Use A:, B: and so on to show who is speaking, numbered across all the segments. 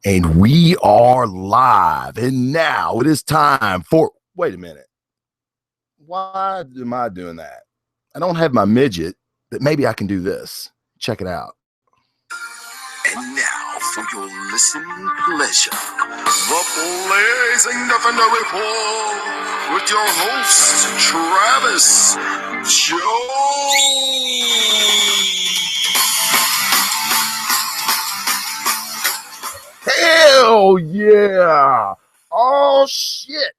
A: And we are live. And now it is time for. Wait a minute. Why am I doing that? I don't have my midget, but maybe I can do this. Check it out.
B: And now, for your listening pleasure, the Blazing Defender Report with your host, Travis Jones.
A: Hell yeah. Oh, shit.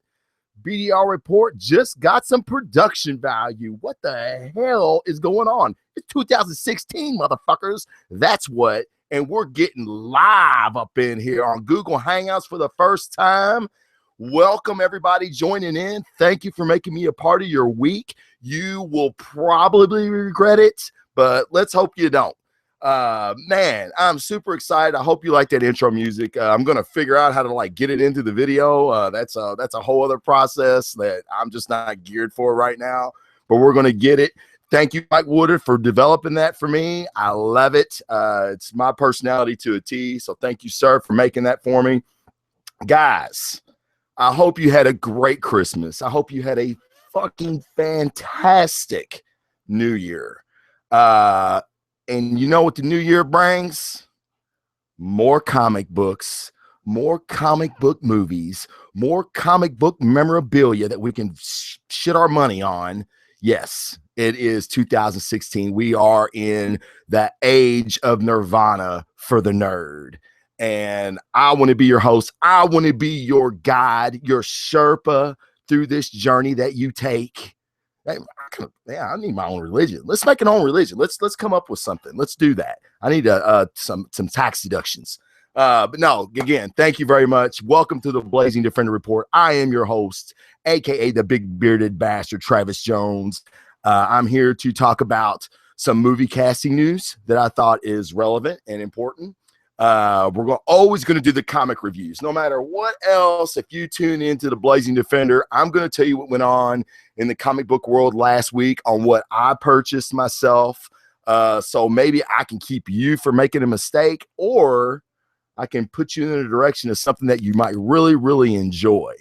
A: BDR report just got some production value. What the hell is going on? It's 2016, motherfuckers. That's what. And we're getting live up in here on Google Hangouts for the first time. Welcome, everybody joining in. Thank you for making me a part of your week. You will probably regret it, but let's hope you don't. Man, I'm super excited. I hope you like that intro music. I'm going to figure out how to get it into the video. That's a whole other process that I'm just not geared for right now, but we're going to get it. Thank you, Mike Woodard, for developing that for me. I love it. It's my personality to a T. So thank you, sir, for making that for me. Guys, I hope you had a great Christmas. I hope you had a fucking fantastic New Year. And you know what the new year brings? More comic books, more comic book movies, more comic book memorabilia that we can shit our money on. Yes, it is 2016. We are in the age of Nirvana for the nerd. And I want to be your host. I want to be your guide, your Sherpa through this journey that you take. I need my own religion. Let's make an own religion. Let's come up with something. Let's do that. I need some tax deductions. But no, again, thank you very much. Welcome to the Blazing Defender Report. I am your host, aka the big bearded bastard, Travis Jones. I'm here to talk about some movie casting news that I thought is relevant and important. We're always going to do the comic reviews, no matter what else. If you tune into the Blazing Defender, I'm going to tell you what went on in the comic book world last week on what I purchased myself. So maybe I can keep you from making a mistake, or I can put you in the direction of something that you might really, really enjoy.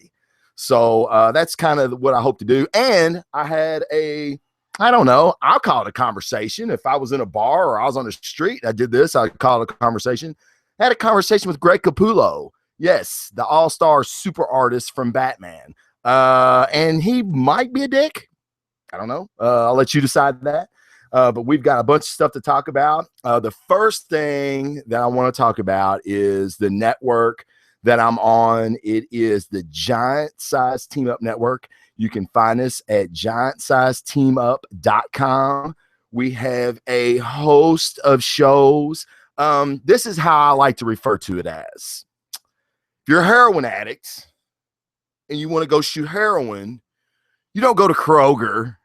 A: So that's kind of what I hope to do. And I had I don't know, I'll call it a conversation. If I was in a bar or I was on the street, I did this, I'd call it a conversation. I had a conversation with Greg Capullo. Yes, the all-star super artist from Batman. And he might be a dick. I don't know. I'll let you decide that. But we've got a bunch of stuff to talk about. The first thing that I want to talk about is the network that I'm on. It is the Giant Size Team Up Network. You can find us at giantsizeteamup.com. We have a host of shows. This is how I like to refer to it as. If you're a heroin addict and you want to go shoot heroin, you don't go to Kroger.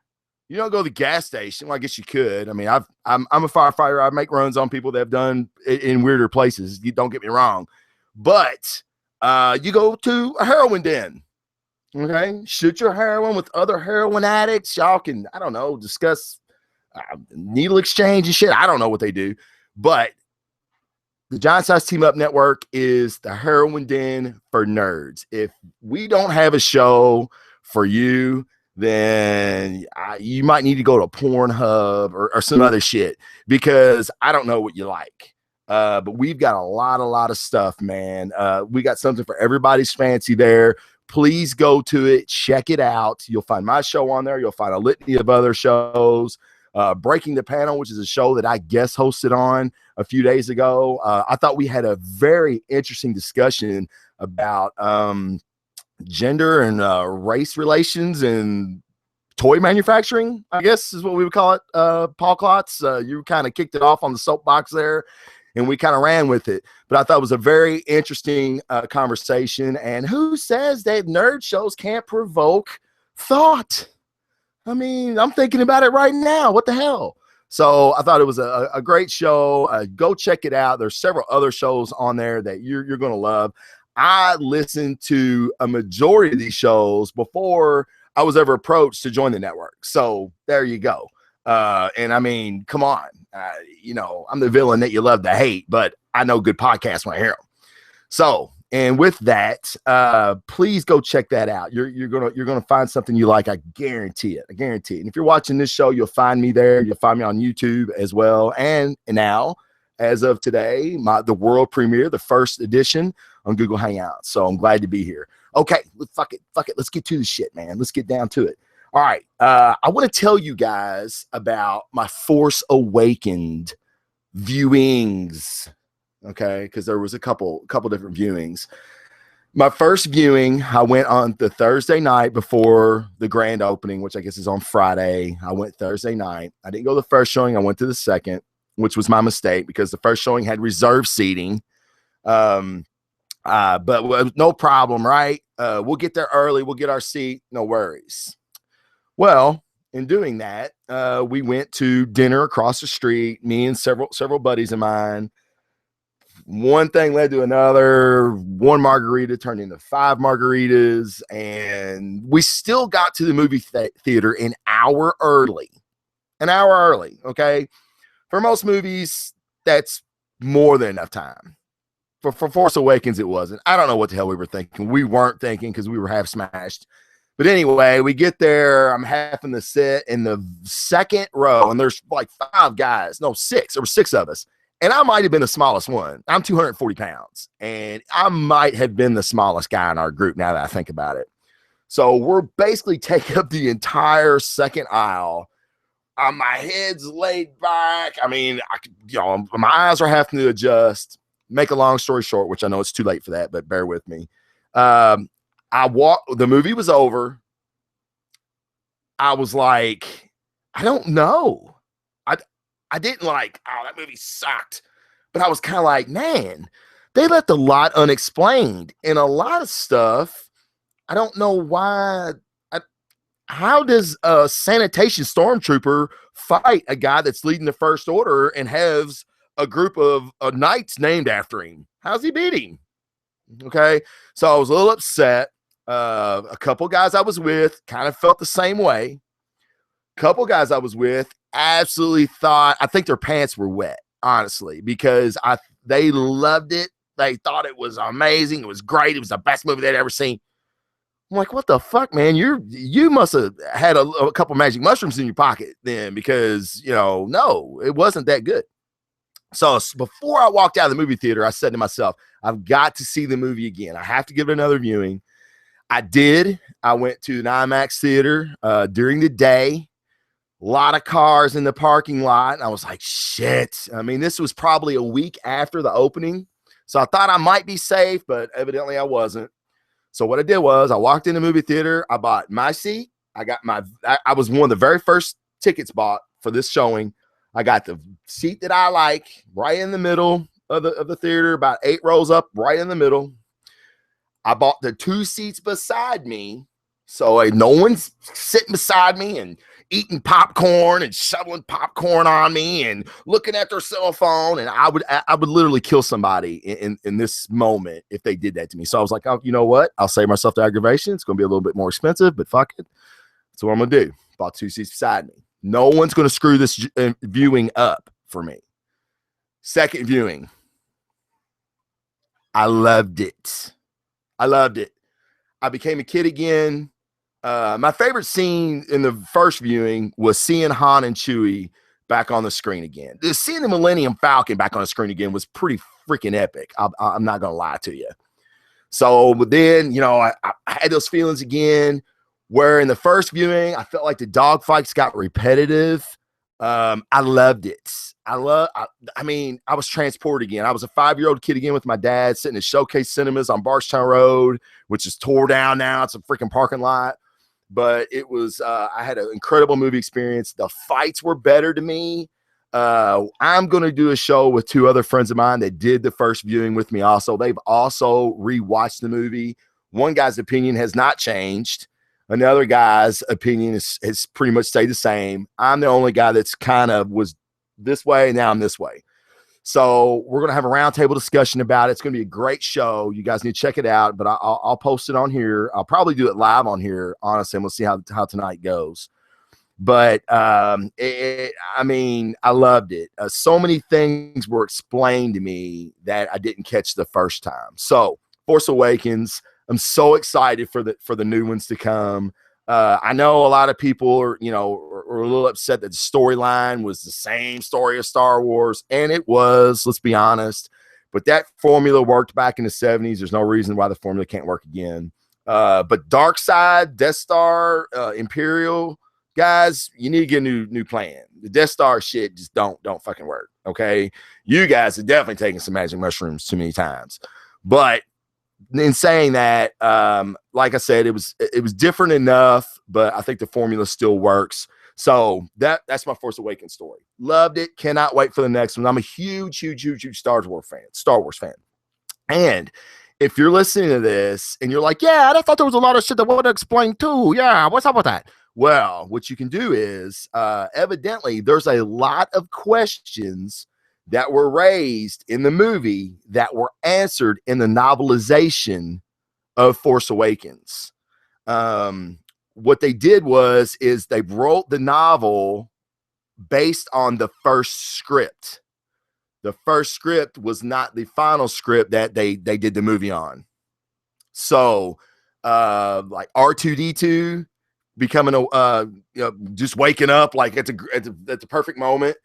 A: You don't go to the gas station. Well, I guess you could. I mean, I'm a firefighter. I make runs on people that have done in weirder places. You don't get me wrong. But you go to a heroin den. Okay, shoot your heroin with other heroin addicts. Y'all can, I don't know, discuss needle exchange and shit. I don't know what they do, but the Giant Size Team Up Network is the heroin den for nerds. If we don't have a show for you, then you might need to go to Pornhub or some other shit, because I don't know what you like. But we've got a lot of stuff, man. We got something for everybody's fancy there. Please go to it. Check it out. You'll find my show on there. You'll find a litany of other shows. Breaking the Panel, which is a show that I guest hosted on a few days ago. I thought we had a very interesting discussion about gender and race relations and toy manufacturing, I guess is what we would call it. Paul Klotz, you kind of kicked it off on the soapbox there, and we kind of ran with it. But I thought it was a very interesting conversation. And who says that nerd shows can't provoke thought? I mean, I'm thinking about it right now. What the hell? So I thought it was a great show. Go check it out. There's several other shows on there that you're going to love. I listened to a majority of these shows before I was ever approached to join the network. So there you go. And I mean, come on. I'm the villain that you love to hate, but I know good podcasts when I hear them. So, and with that, please go check that out. You're gonna find something you like. I guarantee it. I guarantee it. And if you're watching this show, you'll find me there. You'll find me on YouTube as well. And now, as of today, the world premiere, the first edition on Google Hangouts. So I'm glad to be here. Okay, fuck it. Let's get to the shit, man. Let's get down to it. All right. I want to tell you guys about my Force Awakened viewings. Okay, because there was a couple different viewings. My first viewing, I went on the Thursday night before the grand opening, which I guess is on Friday. I went Thursday night. I didn't go to the first showing. I went to the second, which was my mistake because the first showing had reserved seating. But no problem, right? We'll get there early. We'll get our seat. No worries. Well, in doing that, we went to dinner across the street, me and several buddies of mine. One thing led to another. One margarita turned into 5 margaritas, and we still got to the movie theater an hour early. Okay? For most movies, that's more than enough time. For Force Awakens, it wasn't. I don't know what the hell we were thinking. We weren't thinking because we were half smashed. But anyway, we get there. I'm having to sit in the second row, and there's like 5 guys. No, 6. There were 6 of us. And I might have been the smallest one. I'm 240 pounds. And I might have been the smallest guy in our group now that I think about it. So we're basically taking up the entire second aisle. My head's laid back. I mean, my eyes are having to adjust. Make a long story short, which I know it's too late for that, but bear with me. The movie was over. I was like, I don't know. I didn't like, oh, that movie sucked. But I was kind of like, man, they left a lot unexplained. And a lot of stuff, I don't know why. How does a sanitation stormtrooper fight a guy that's leading the First Order and has a group of knights named after him? How's he beat him? Okay. So I was a little upset. A couple guys I was with kind of felt the same way. Couple guys I was with absolutely thought, I think their pants were wet, honestly, because they loved it. They thought it was amazing. It was great. It was the best movie they'd ever seen. I'm like, what the fuck, man? You must have had a couple magic mushrooms in your pocket then, because no, it wasn't that good. So before I walked out of the movie theater, I said to myself, I've got to see the movie again. I have to give it another viewing. I did. I went to an IMAX theater during the day. A lot of cars in the parking lot. And I was like, shit. I mean, this was probably a week after the opening. So I thought I might be safe, but evidently I wasn't. So what I did was I walked in the movie theater. I bought my seat. I was one of the very first tickets bought for this showing. I got the seat that I like right in the middle of the theater, about 8 rows up, right in the middle. I bought the 2 seats beside me. So no one's sitting beside me and eating popcorn and shoveling popcorn on me and looking at their cell phone. And I would literally kill somebody in this moment if they did that to me. So I was like, oh, you know what? I'll save myself the aggravation. It's going to be a little bit more expensive, but fuck it. That's what I'm going to do. Bought 2 seats beside me. No one's going to screw this viewing up for me. Second viewing. I loved it. I became a kid again. My favorite scene in the first viewing was seeing Han and Chewie back on the screen again. Seeing the Millennium Falcon back on the screen again was pretty freaking epic. I'm not going to lie to you. So, but then, I had those feelings again where in the first viewing, I felt like the dogfights got repetitive. I loved it. I was transported again. I was a 5-year-old kid again with my dad sitting at Showcase Cinemas on Barstown Road, which is tore down now. It's a freaking parking lot. But it was, I had an incredible movie experience. The fights were better to me. I'm going to do a show with 2 other friends of mine that did the first viewing with me also. They've also rewatched the movie. One guy's opinion has not changed. Another guy's opinion has pretty much stayed the same. I'm the only guy that's kind of was this way, and now I'm this way. So we're going to have a roundtable discussion about it. It's going to be a great show. You guys need to check it out, but I'll post it on here. I'll probably do it live on here, honestly, and we'll see how tonight goes. But I mean, I loved it. So many things were explained to me that I didn't catch the first time. So Force Awakens, I'm so excited for the new ones to come. I know a lot of people are, are a little upset that the storyline was the same story as Star Wars, and it was, let's be honest. But that formula worked back in the 70s. There's no reason why the formula can't work again. But Dark Side, Death Star, Imperial, guys, you need to get a new plan. The Death Star shit just don't fucking work. Okay, you guys have definitely taken some magic mushrooms too many times. But in saying that, like I said, it was different enough, but I think the formula still works. So that's my Force Awakens story. Loved it. Cannot wait for the next one. I'm a huge Star Wars fan. And if you're listening to this and you're like, yeah, I thought there was a lot of shit that would explain too. Yeah, what's up with that? Well, what you can do is, evidently, there's a lot of questions that were raised in the movie that were answered in the novelization of Force Awakens. What they did is they wrote the novel based on the first script. The first script was not the final script that they did the movie on. So, like R2D2 becoming just waking up like at the perfect moment.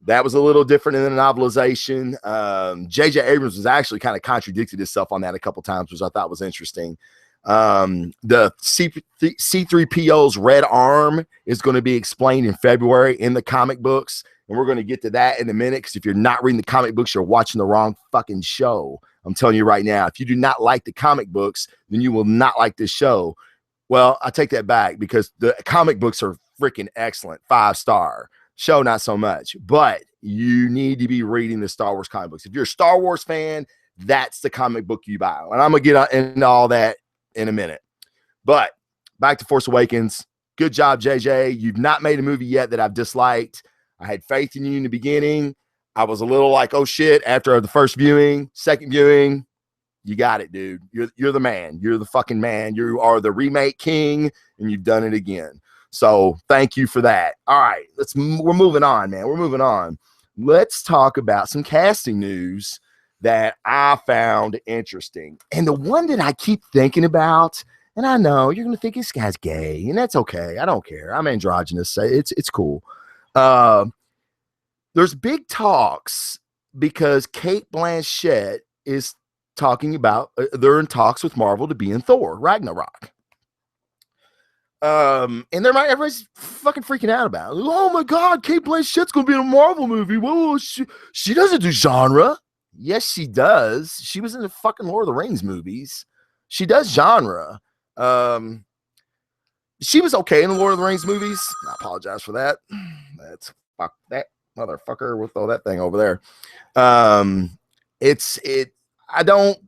A: That was a little different in the novelization. J.J. Abrams was actually kind of contradicted himself on that a couple times, which I thought was interesting. The C3PO's red arm is going to be explained in February in the comic books. And we're going to get to that in a minute, because if you're not reading the comic books, you're watching the wrong fucking show. I'm telling you right now, if you do not like the comic books, then you will not like this show. Well, I take that back, because the comic books are freaking excellent. 5-star. Show, not so much. But you need to be reading the Star Wars comic books. If you're a Star Wars fan, that's the comic book you buy. And I'm going to get into all that in a minute. But back to Force Awakens. Good job, JJ. You've not made a movie yet that I've disliked. I had faith in you in the beginning. I was a little like, oh shit, after the first viewing. Second viewing, you got it, dude. You're the man. You're the fucking man. You are the remake king, and you've done it again. So thank you for that. All right, we're moving on, man. We're moving on. Let's talk about some casting news that I found interesting. And the one that I keep thinking about, and I know you're going to think this guy's gay, and that's okay. I don't care. I'm androgynous. So it's cool. There's big talks because Cate Blanchett is talking about, they're in talks with Marvel to be in Thor Ragnarok. And everybody's fucking freaking out about it. Oh my God, Cate Blanchett's gonna be in a Marvel movie. Whoa, she doesn't do genre. Yes, she does. She was in the fucking Lord of the Rings movies. She does genre. She was okay in the Lord of the Rings movies. I apologize for that. That's fuck that motherfucker. We'll throw that thing over there. I don't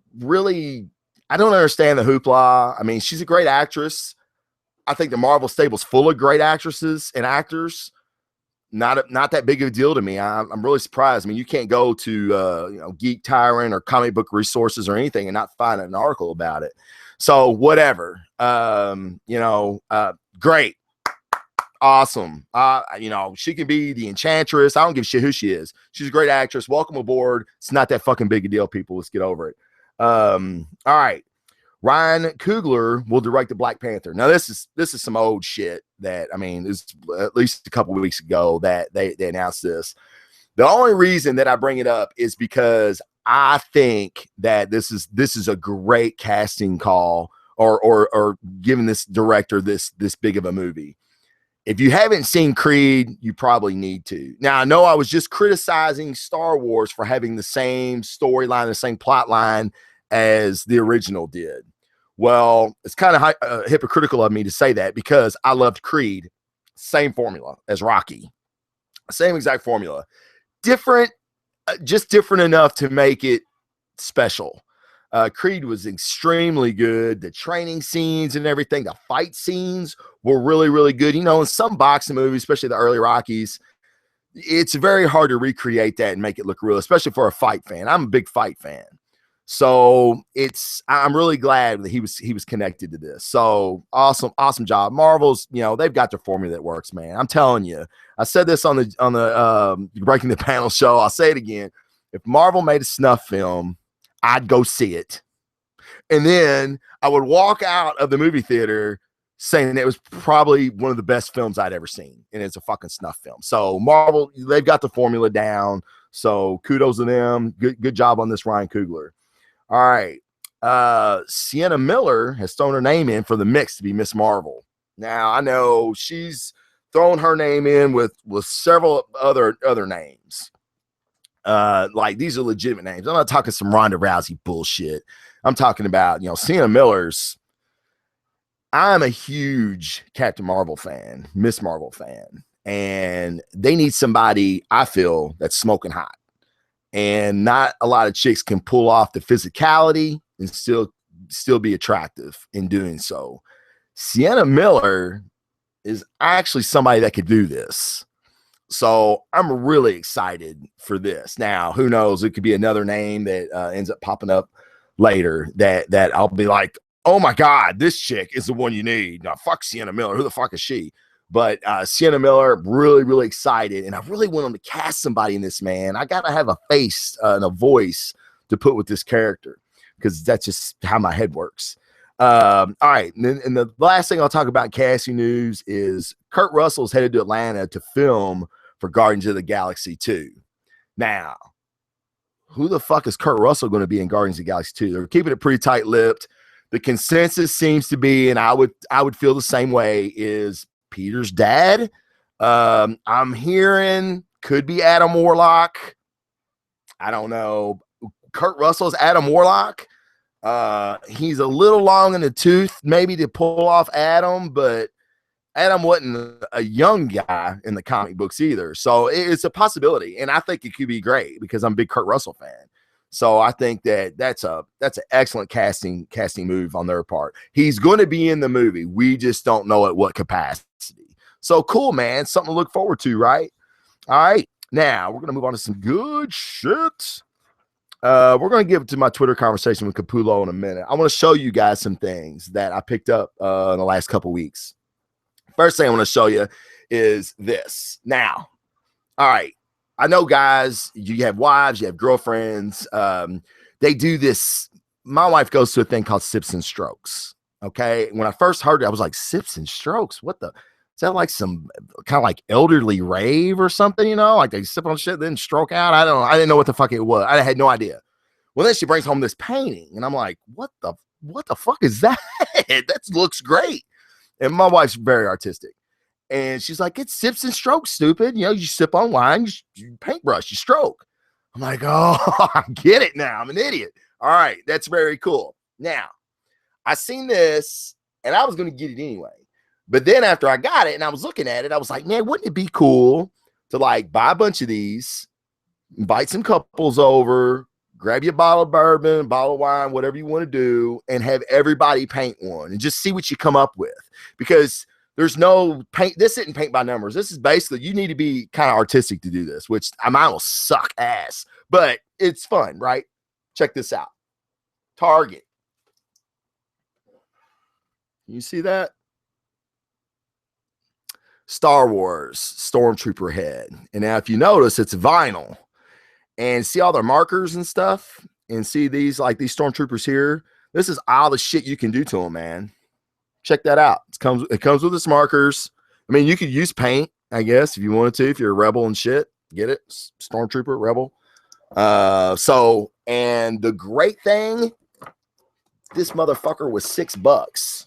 A: understand the hoopla. I mean, she's a great actress. I think the Marvel stable's full of great actresses and actors. Not that big of a deal to me. I'm really surprised. I mean, you can't go to Geek Tyrant or Comic Book Resources or anything and not find an article about it. So whatever. Great. Awesome. She can be the Enchantress. I don't give a shit who she is. She's a great actress. Welcome aboard. It's not that fucking big a deal, people. Let's get over it. All right. Ryan Coogler will direct the Black Panther. Now, this is some old shit that, I mean, it's at least a couple of weeks ago that they announced this. The only reason that I bring it up is because I think that this is a great casting call or giving this director this big of a movie. If you haven't seen Creed, you probably need to. Now, I know I was just criticizing Star Wars for having the same storyline, the same plot line as the original did. Well, it's kind of hypocritical of me to say that, because I loved Creed. Same formula as Rocky. Same exact formula. Different, just different enough to make it special. Creed was extremely good. The training scenes and everything, the fight scenes were really, really good. In some boxing movies, especially the early Rockies, it's very hard to recreate that and make it look real, especially for a fight fan. I'm a big fight fan. So I'm really glad that he was connected to this. So awesome job. Marvel's, they've got their formula that works, man. I'm telling you. I said this on the Breaking the Panel show. I'll say it again. If Marvel made a snuff film, I'd go see it. And then I would walk out of the movie theater saying it was probably one of the best films I'd ever seen. And it's a fucking snuff film. So Marvel, they've got the formula down. So kudos to them. Good job on this, Ryan Coogler. All right. Sienna Miller has thrown her name in for the mix to be Miss Marvel. Now, I know she's thrown her name in with several other names. Like these are legitimate names. I'm not talking some Ronda Rousey bullshit. I'm talking about, Sienna Miller's. I'm a huge Captain Marvel fan, Miss Marvel fan, and they need somebody, I feel, that's smoking hot. And not a lot of chicks can pull off the physicality and still be attractive in doing so. Sienna Miller is actually somebody that could do this. So I'm really excited for this. Now, who knows? It could be another name that ends up popping up later that I'll be like, oh my God, this chick is the one you need. Now, fuck Sienna Miller. Who the fuck is she? But Sienna Miller, really excited. And I really want them to cast somebody in this, man. I got to have a face and a voice to put with this character because that's just how my head works. All right. And the last thing I'll talk about casting news is Kurt Russell's headed to Atlanta to film for Guardians of the Galaxy 2. Now, who the fuck is Kurt Russell going to be in Guardians of the Galaxy 2? They're keeping it pretty tight-lipped. The consensus seems to be, and I would feel the same way, is Peter's dad. I'm hearing could be Adam Warlock. I don't know. Kurt Russell's Adam Warlock. He's a little long in the tooth, maybe to pull off Adam, but Adam wasn't a young guy in the comic books either. So it's a possibility. And I think it could be great because I'm a big Kurt Russell fan. So I think that's an excellent casting move on their part. He's going to be in the movie. We just don't know at what capacity. So cool, man. Something to look forward to, right? All right. Now we're going to move on to some good shit. We're going to give it to my Twitter conversation with Capullo in a minute. I want to show you guys some things that I picked up in the last couple weeks. First thing I want to show you is this. Now, all right. I know, guys, you have wives, you have girlfriends. They do this. My wife goes to a thing called Sips and Strokes. Okay. When I first heard it, I was like, Sips and Strokes? What the? Is that like some kind of like elderly rave or something? Like they sip on shit, then stroke out. I don't know. I didn't know what the fuck it was. I had no idea. Well, then she brings home this painting, and I'm like, what the fuck is that? That looks great. And my wife's very artistic. And she's like, it's sips and strokes, stupid. You sip on wine, you paintbrush, you stroke. I'm like, oh, I get it now. I'm an idiot. All right. That's very cool. Now, I seen this, and I was going to get it anyway. But then after I got it and I was looking at it, I was like, man, wouldn't it be cool to like buy a bunch of these, invite some couples over, grab you a bottle of bourbon, bottle of wine, whatever you want to do, and have everybody paint one and just see what you come up with. Because there's no paint. This isn't paint by numbers. This is basically, you need to be kind of artistic to do this, which mine will suck ass, but it's fun, right? Check this out. Target. You see that? Star Wars Stormtrooper head. And now if you notice, it's vinyl. And see all their markers and stuff? And see these Stormtroopers here? This is all the shit you can do to them, man. Check that out. It comes with its markers. I mean, you could use paint, I guess, if you wanted to, if you're a rebel and shit. Get it? Stormtrooper, rebel. And the great thing, this motherfucker was $6.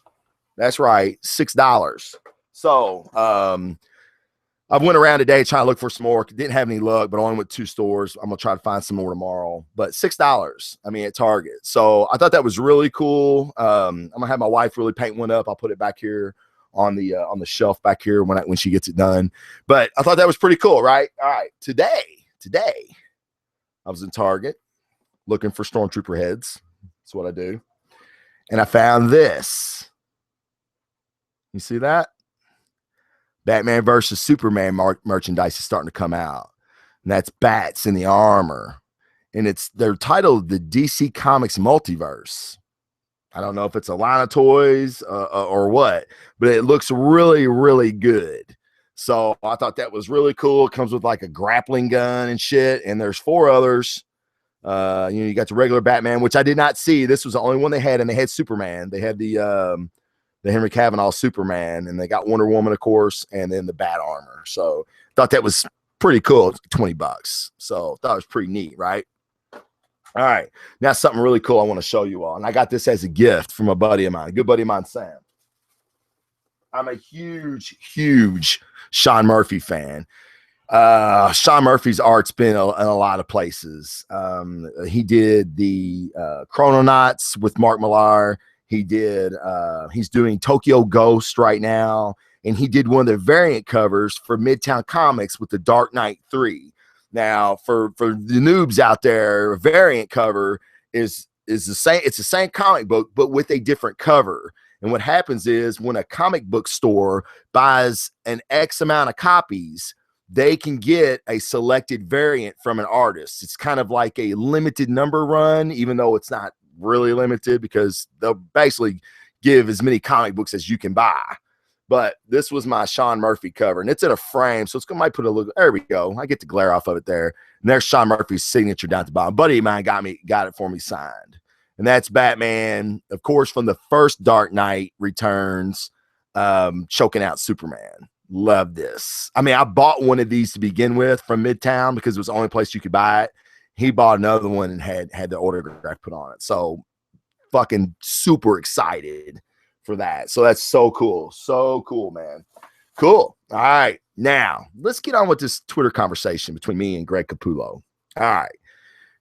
A: That's right, $6. So I went around today trying to look for some more. Didn't have any luck, but I only went 2 stores. I'm gonna try to find some more tomorrow. But $6, I mean, at Target. So I thought that was really cool. I'm gonna have my wife really paint one up. I'll put it back here on the shelf back here when she gets it done. But I thought that was pretty cool, right? All right, today I was in Target looking for Stormtrooper heads. That's what I do, and I found this. You see that? Batman versus Superman merchandise is starting to come out. And that's bats in the armor. and they're titled the DC Comics Multiverse. I don't know if it's a line of toys or what, but it looks really, really good. So I thought that was really cool. It comes with like a grappling gun and shit, and there's 4 others. You got the regular Batman, which I did not see. This was the only one they had, and they had Superman. They had the Henry Cavill Superman, and they got Wonder Woman, of course, and then the Bat armor. So thought that was pretty cool. $20. So thought it was pretty neat, right? All right. Now something really cool I want to show you all. And I got this as a gift from a buddy of mine, a good buddy of mine, Sam. I'm a huge, huge Sean Murphy fan. Sean Murphy's art's been in a lot of places. He did the Chrononauts with Mark Millar. He's doing Tokyo Ghost right now. And he did one of the variant covers for Midtown Comics with the Dark Knight 3. Now, for the noobs out there, a variant cover is the same. It's the same comic book, but with a different cover. And what happens is when a comic book store buys an X amount of copies, they can get a selected variant from an artist. It's kind of like a limited number run, even though it's not really limited because they'll basically give as many comic books as you can buy. But this was my Sean Murphy cover, and it's in a frame, so it's gonna might put a look. There we go. I get the glare off of it there. And there's Sean Murphy's signature down at the bottom. Buddy of mine got it for me signed, and that's Batman, of course, from the first Dark Knight Returns, choking out Superman. Love this. I mean, I bought one of these to begin with from Midtown because it was the only place you could buy it. He bought another one and had the autograph put on it. So fucking super excited for that. So that's so cool. So cool, man. Cool. All right. Now, let's get on with this Twitter conversation between me and Greg Capullo. All right.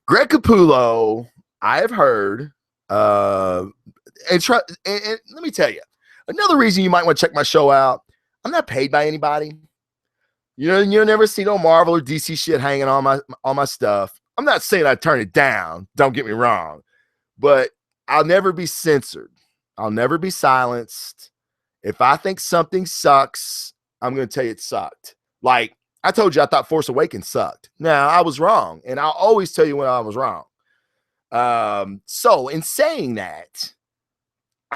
A: Greg Capullo, I have heard, and let me tell you, another reason you might want to check my show out, I'm not paid by anybody. You'll never see no Marvel or DC shit hanging on my stuff. I'm not saying I turn it down. Don't get me wrong. But I'll never be censored. I'll never be silenced. If I think something sucks, I'm going to tell you it sucked. Like I told you, I thought Force Awakens sucked. Now, I was wrong. And I'll always tell you when I was wrong. So in saying that,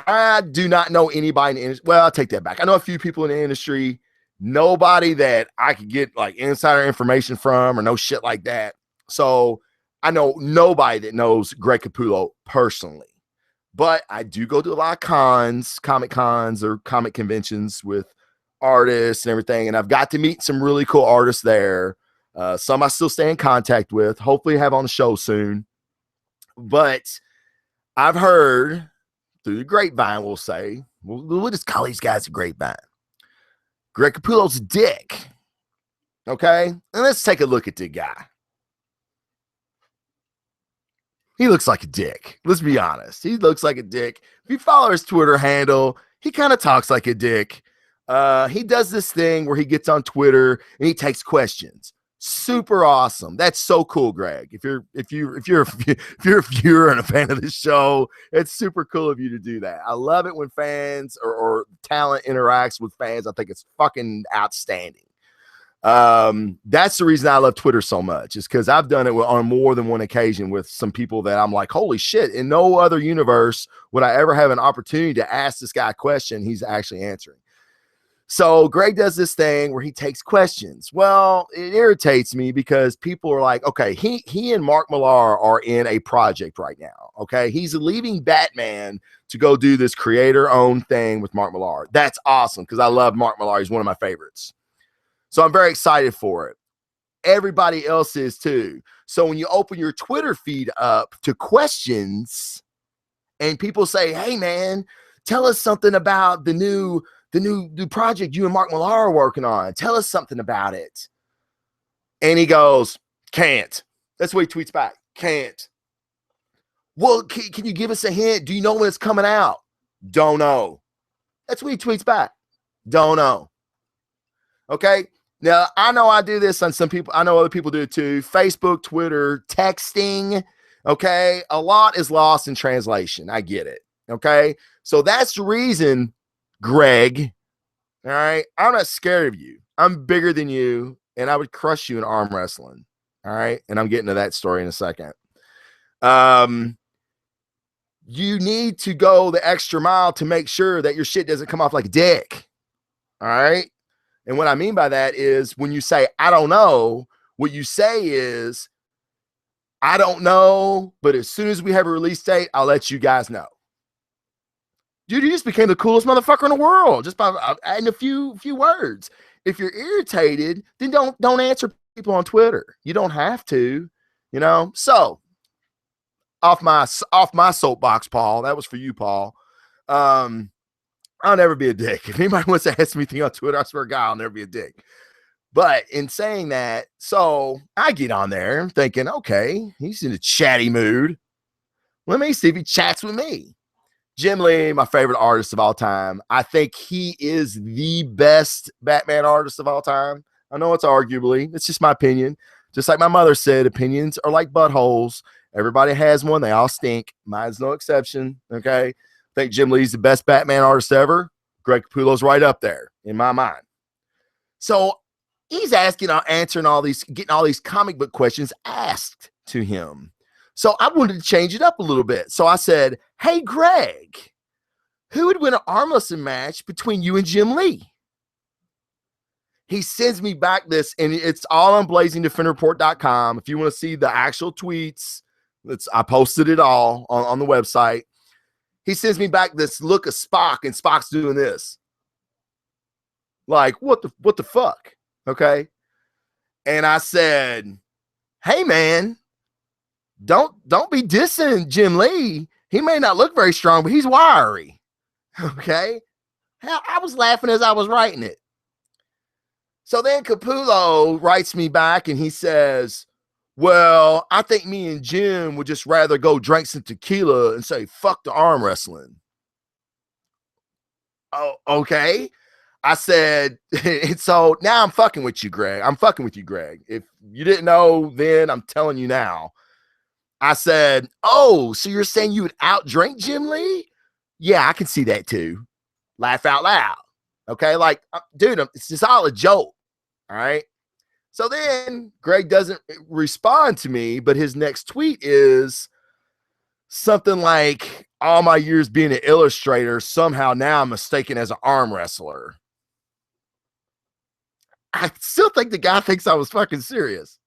A: I do not know anybody in the industry. Well, I'll take that back. I know a few people in the industry. Nobody that I could get like insider information from or no shit like that. So I know nobody that knows Greg Capullo personally. But I do go to a lot of cons, comic cons or comic conventions with artists and everything. And I've got to meet some really cool artists there. Some I still stay in contact with. Hopefully have on the show soon. But I've heard through the grapevine, we'll say, we'll just call these guys a grapevine. Greg Capullo's a dick. Okay? And let's take a look at the guy. He looks like a dick. Let's be honest. He looks like a dick. If you follow his Twitter handle, he kind of talks like a dick. He does this thing where he gets on Twitter and he takes questions. Super awesome. That's so cool, Greg. If you're a viewer and a fan of this show, it's super cool of you to do that. I love it when fans or talent interacts with fans. I think it's fucking outstanding. That's the reason I love Twitter so much, is because I've done it on more than one occasion with some people that I'm like, holy shit, in no other universe would I ever have an opportunity to ask this guy a question he's actually answering. So Greg does this thing where he takes questions. Well, it irritates me because people are like, okay, he and Mark Millar are in a project right now. Okay. He's leaving Batman to go do this creator-owned thing with Mark Millar. That's awesome because I love Mark Millar. He's one of my favorites. So I'm very excited for it. Everybody else is too. So when you open your Twitter feed up to questions and people say, hey man, tell us something about the new project you and Mark Millar are working on. Tell us something about it. And he goes, can't. That's what he tweets back. Can't. Well, can you give us a hint? Do you know when it's coming out? Don't know. That's what he tweets back. Don't know. Okay. Now, I know I do this on some people. I know other people do it too. Facebook, Twitter, texting. Okay. A lot is lost in translation. I get it. Okay. So that's the reason, Greg. All right. I'm not scared of you. I'm bigger than you, and I would crush you in arm wrestling. All right. And I'm getting to that story in a second. You need to go the extra mile to make sure that your shit doesn't come off like a dick. All right. And what I mean by that is when you say, I don't know, what you say is, I don't know, but as soon as we have a release date, I'll let you guys know. Dude, you just became the coolest motherfucker in the world just by adding a few words. If you're irritated, then don't answer people on Twitter. You don't have to, you know. So off my soapbox, Paul. That was for you, Paul. I'll never be a dick. If anybody wants to ask me anything on Twitter, I swear to God, I'll never be a dick. But in saying that, so I get on there thinking, okay, he's in a chatty mood. Let me see if he chats with me. Jim Lee, my favorite artist of all time. I think he is the best Batman artist of all time. I know it's arguably. It's just my opinion. Just like my mother said, opinions are like buttholes. Everybody has one. They all stink. Mine's no exception. Okay. I think Jim Lee's the best Batman artist ever. Greg Capullo's right up there in my mind. So he's answering all these, getting all these comic book questions asked to him. So I wanted to change it up a little bit. So I said, hey, Greg, who would win an arm wrestling match between you and Jim Lee? He sends me back this, and it's all on blazingdefenderreport.com. If you want to see the actual tweets, I posted it all on the website. He sends me back this look of Spock, and Spock's doing this. Like, what the fuck? Okay. And I said, hey, man, don't be dissing Jim Lee. He may not look very strong, but he's wiry. Okay. Hell, I was laughing as I was writing it. So then Capullo writes me back and he says, well, I think me and Jim would just rather go drink some tequila and say, fuck the arm wrestling. Oh, okay. I said, and so now I'm fucking with you, Greg. I'm fucking with you, Greg. If you didn't know then, I'm telling you now. I said, oh, so you're saying you would outdrink Jim Lee? Yeah, I can see that too. Laugh out loud. Okay, like, dude, it's just all a joke. All right. So then Greg doesn't respond to me, but his next tweet is something like, all my years being an illustrator, somehow now I'm mistaken as an arm wrestler. I still think the guy thinks I was fucking serious.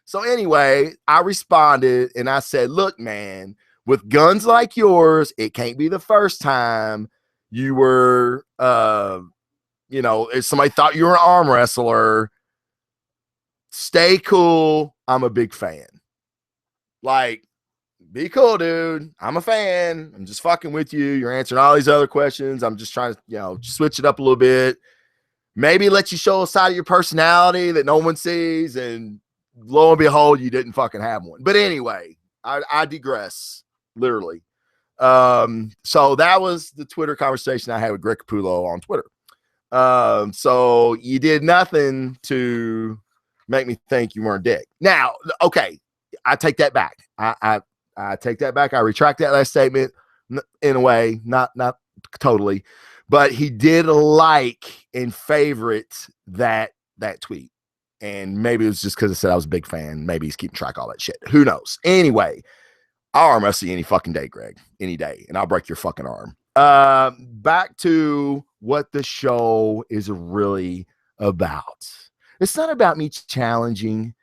A: So anyway, I responded and I said, look, man, with guns like yours, it can't be the first time you were, if somebody thought you were an arm wrestler. Stay cool. I'm a big fan. Like, be cool, dude. I'm a fan. I'm just fucking with you. You're answering all these other questions. I'm just trying to, switch it up a little bit. Maybe let you show a side of your personality that no one sees, and lo and behold, you didn't fucking have one. But anyway, I digress, literally. So that was the Twitter conversation I had with Greg Capullo on Twitter. So you did nothing to make me think you weren't a dick. Now, okay, I take that back. I take that back. I retract that last statement in a way, not totally. But he did like and favorite that tweet. And maybe it was just because I said I was a big fan. Maybe he's keeping track of all that shit. Who knows? Anyway, I'll arm wrestle you any fucking day, Greg. Any day. And I'll break your fucking arm. Back to what the show is really about. It's not about me challenging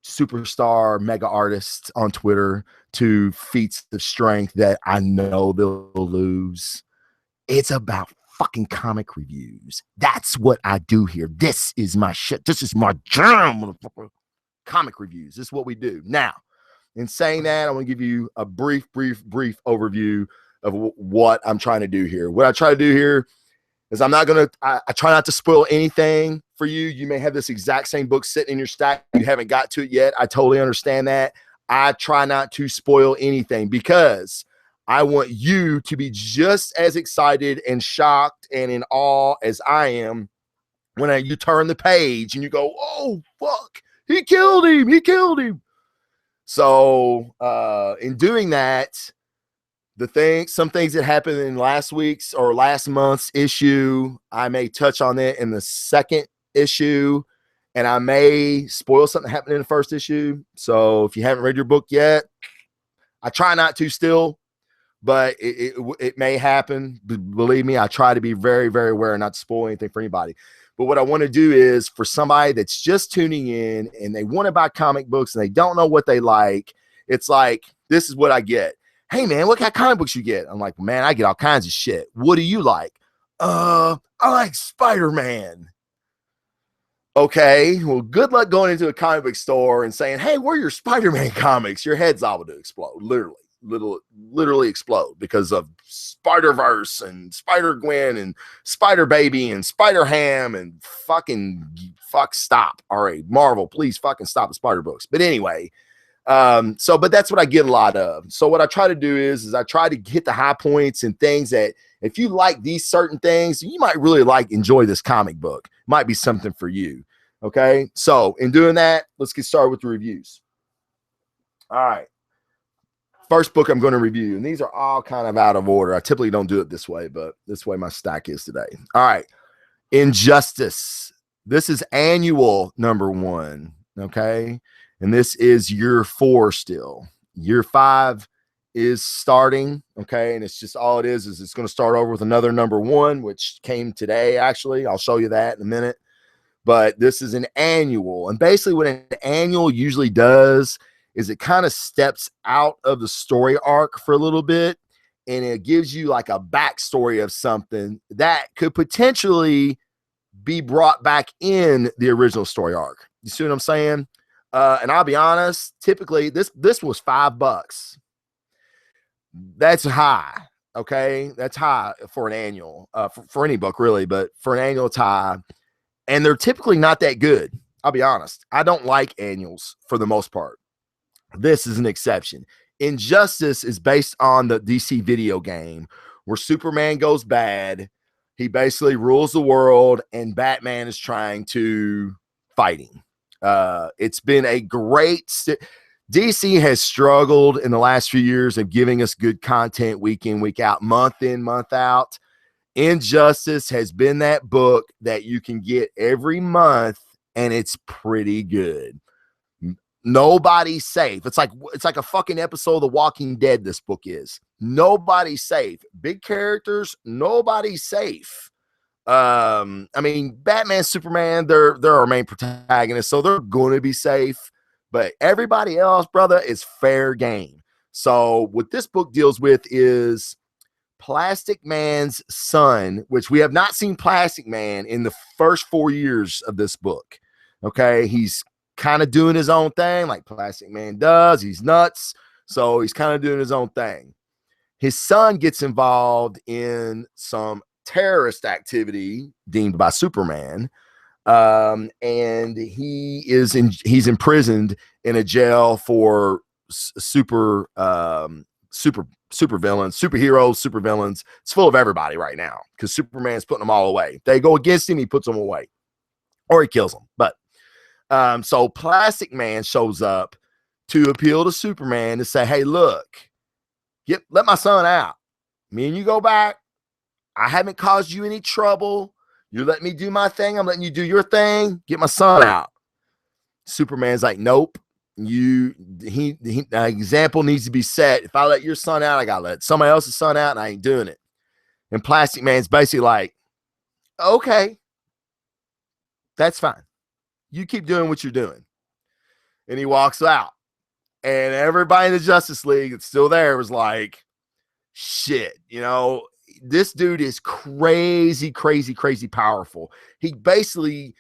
A: superstar mega artists on Twitter to feats of strength that I know they'll lose. It's about fucking comic reviews. That's what I do here. This is my shit. This is my jam, motherfucker. Comic reviews. This is what we do. Now, in saying that, I want to give you a brief overview of what I'm trying to do here. What I try to do here is I try not to spoil anything for you. You may have this exact same book sitting in your stack. You haven't got to it yet. I totally understand that. I try not to spoil anything because I want you to be just as excited and shocked and in awe as I am when you turn the page and you go, oh, fuck, he killed him. So in doing that, some things that happened in last week's or last month's issue, I may touch on it in the second issue, and I may spoil something that happened in the first issue. So if you haven't read your book yet, I try not to still, but it may happen. Believe me, I try to be very, very aware and not to spoil anything for anybody. But what I want to do is for somebody that's just tuning in and they want to buy comic books and they don't know what they like, it's like, this is what I get. Hey man, what kind of comic books you get? I'm like, man, I get all kinds of shit. What do you like? I like Spider-Man. Okay, well, good luck going into a comic book store and saying, hey, where are your Spider-Man comics? Your head's liable to explode, literally explode because of Spider-Verse and Spider-Gwen and Spider-Baby and Spider-Ham and fuck stop. All right, Marvel, please fucking stop the Spider books. But anyway, but that's what I get a lot of. So what I try to do is I try to hit the high points and things that if you like these certain things, you might really enjoy this comic book. Might be something for you. Okay. So in doing that, let's get started with the reviews. All right. First book I'm going to review, and these are all kind of out of order. I typically don't do it this way, but this way my stack is today. All right. Injustice. This is annual number 1. Okay. And this is year 4 still. Year 5 is starting. Okay. And it's just all it is it's going to start over with another number 1, which came today, actually. I'll show you that in a minute. But this is an annual. And basically what an annual usually does is it kind of steps out of the story arc for a little bit. And it gives you like a backstory of something that could potentially be brought back in the original story arc. You see what I'm saying? And I'll be honest, typically this was $5. That's high. Okay. That's high for an annual, for any book really, but for an annual, it's high. And they're typically not that good. I'll be honest. I don't like annuals for the most part. This is an exception. Injustice is based on the DC video game where Superman goes bad. He basically rules the world and Batman is trying to fight him. It's been a great DC has struggled in the last few years of giving us good content week in, week out, month in, month out. Injustice has been that book that you can get every month and it's pretty good. Nobody's safe. It's like a fucking episode of The Walking Dead. This book is nobody's safe. Big characters, nobody's safe. I mean, Batman, Superman, they're our main protagonists, so they're going to be safe. But everybody else, brother, is fair game. So what this book deals with is Plastic Man's son, which we have not seen Plastic Man in the first 4 years of this book. Okay, he's kind of doing his own thing like Plastic Man does. He's nuts, so he's kind of doing his own thing. His son gets involved in some terrorist activity deemed by Superman, and he's imprisoned in a jail for superheroes, super villains. It's full of everybody right now because Superman's putting them all away. If they go against him, he puts them away, or he kills them. But so Plastic Man shows up to appeal to Superman to say, hey, look, let my son out. Me and you go back. I haven't caused you any trouble. You let me do my thing. I'm letting you do your thing. Get my son out. Superman's like, nope. Example needs to be set. If I let your son out, I got to let somebody else's son out, and I ain't doing it. And Plastic Man's basically like, okay, that's fine. You keep doing what you're doing. And he walks out. And everybody in the Justice League that's still there was like, shit, this dude is crazy, crazy, crazy powerful. He basically,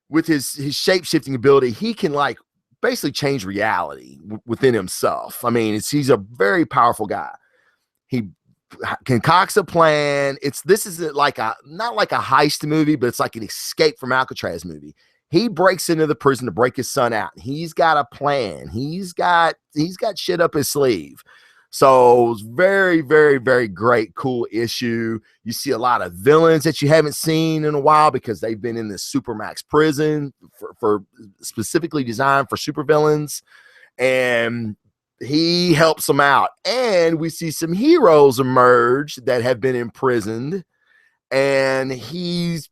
A: with his shape-shifting ability, he can basically change reality within himself. I mean, he's a very powerful guy. He concocts a plan. This is not like a heist movie, but it's like an escape from Alcatraz movie. He breaks into the prison to break his son out. He's got a plan. He's got shit up his sleeve. So it's very, very, very great, cool issue. You see a lot of villains that you haven't seen in a while because they've been in this Supermax prison for specifically designed for supervillains. And he helps them out. And we see some heroes emerge that have been imprisoned. And he's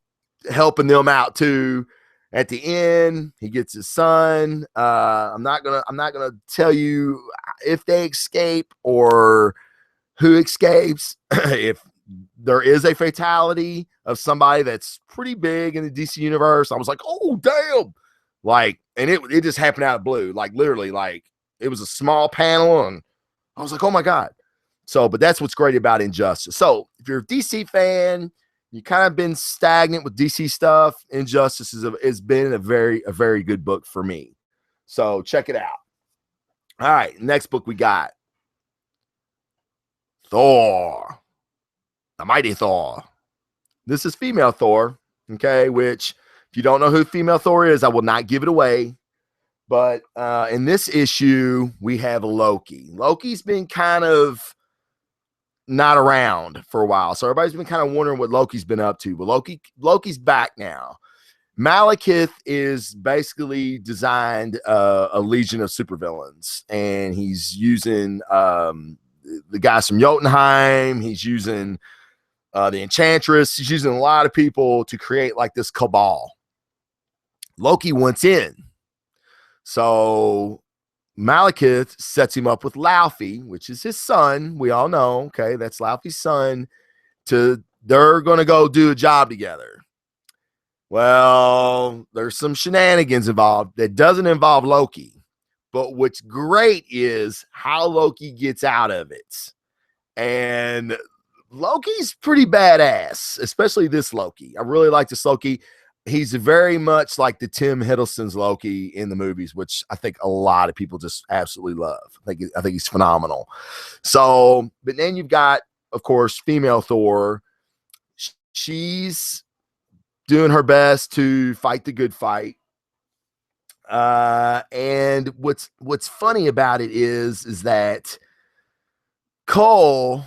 A: helping them out too. At the end, he gets his son. I'm not gonna tell you if they escape or who escapes. If there is a fatality of somebody that's pretty big in the DC universe, I was like, oh damn. Like, and it just happened out of blue. Like literally, like it was a small panel, and I was like, oh my God. So, but that's what's great about Injustice. So if you're a DC fan, you kind of been stagnant with DC stuff, Injustice has been a very good book for me. So check it out. All right, next book we got Thor, the Mighty Thor. This is female Thor, okay, which if you don't know who female Thor is, I will not give it away. But in this issue, we have Loki. Loki's been kind of not around for a while. So everybody's been kind of wondering what Loki's been up to. But Loki's back now. Malekith is basically designed a legion of supervillains, and he's using the guys from Jotunheim. He's using the Enchantress. He's using a lot of people to create like this cabal. Loki wants in. So Malekith sets him up with Laufey, which is his son. We all know, okay, that's Laufey's son. They're going to go do a job together. Well, there's some shenanigans involved that doesn't involve Loki. But what's great is how Loki gets out of it. And Loki's pretty badass, especially this Loki. I really like this Loki. He's very much like the Tim Hiddleston's Loki in the movies, which I think a lot of people just absolutely love. I think he's phenomenal. So, but then you've got, of course, female Thor. She's doing her best to fight the good fight. And what's funny about it is that Cole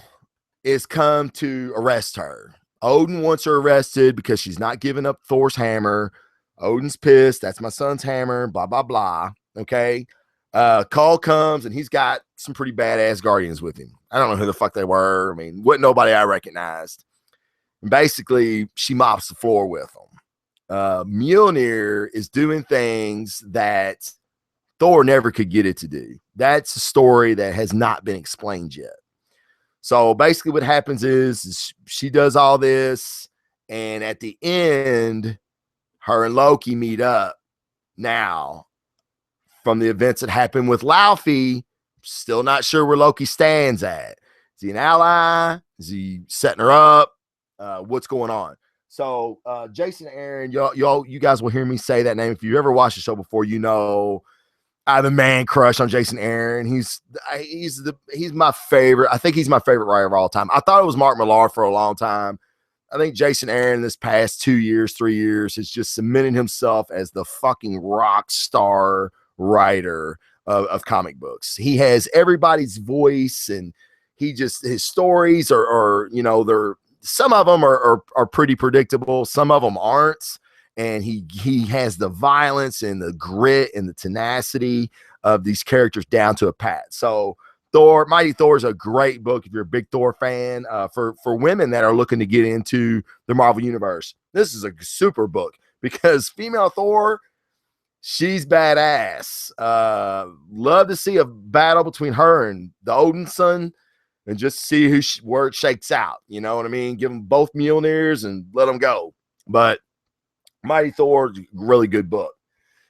A: is come to arrest her. Odin wants her arrested because she's not giving up Thor's hammer. Odin's pissed. That's my son's hammer. Blah, blah, blah. Okay. Cole comes and he's got some pretty badass guardians with him. I don't know who the fuck they were. I mean, wasn't nobody I recognized. And basically, she mops the floor with them. Mjolnir is doing things that Thor never could get it to do. That's a story that has not been explained yet. So basically what happens is she does all this, and at the end, her and Loki meet up. Now, from the events that happened with Laufey, still not sure where Loki stands at. Is he an ally? Is he setting her up? What's going on? So Jason Aaron, you guys will hear me say that name. If you've ever watched the show before, you know I have a man crush on Jason Aaron. He's my favorite. I think he's my favorite writer of all time. I thought it was Mark Millar for a long time. I think Jason Aaron this past 2 years, 3 years has just cemented himself as the fucking rock star writer of comic books. He has everybody's voice, and his stories are they're some of them are pretty predictable. Some of them aren't. And he has the violence and the grit and the tenacity of these characters down to a pat. So Mighty Thor is a great book if you're a big Thor fan. For women that are looking to get into the Marvel Universe, this is a super book because female Thor, she's badass. Love to see a battle between her and the Odin son and just see where it shakes out. You know what I mean? Give them both Mjolnirs and let them go. But Mighty Thor, really good book.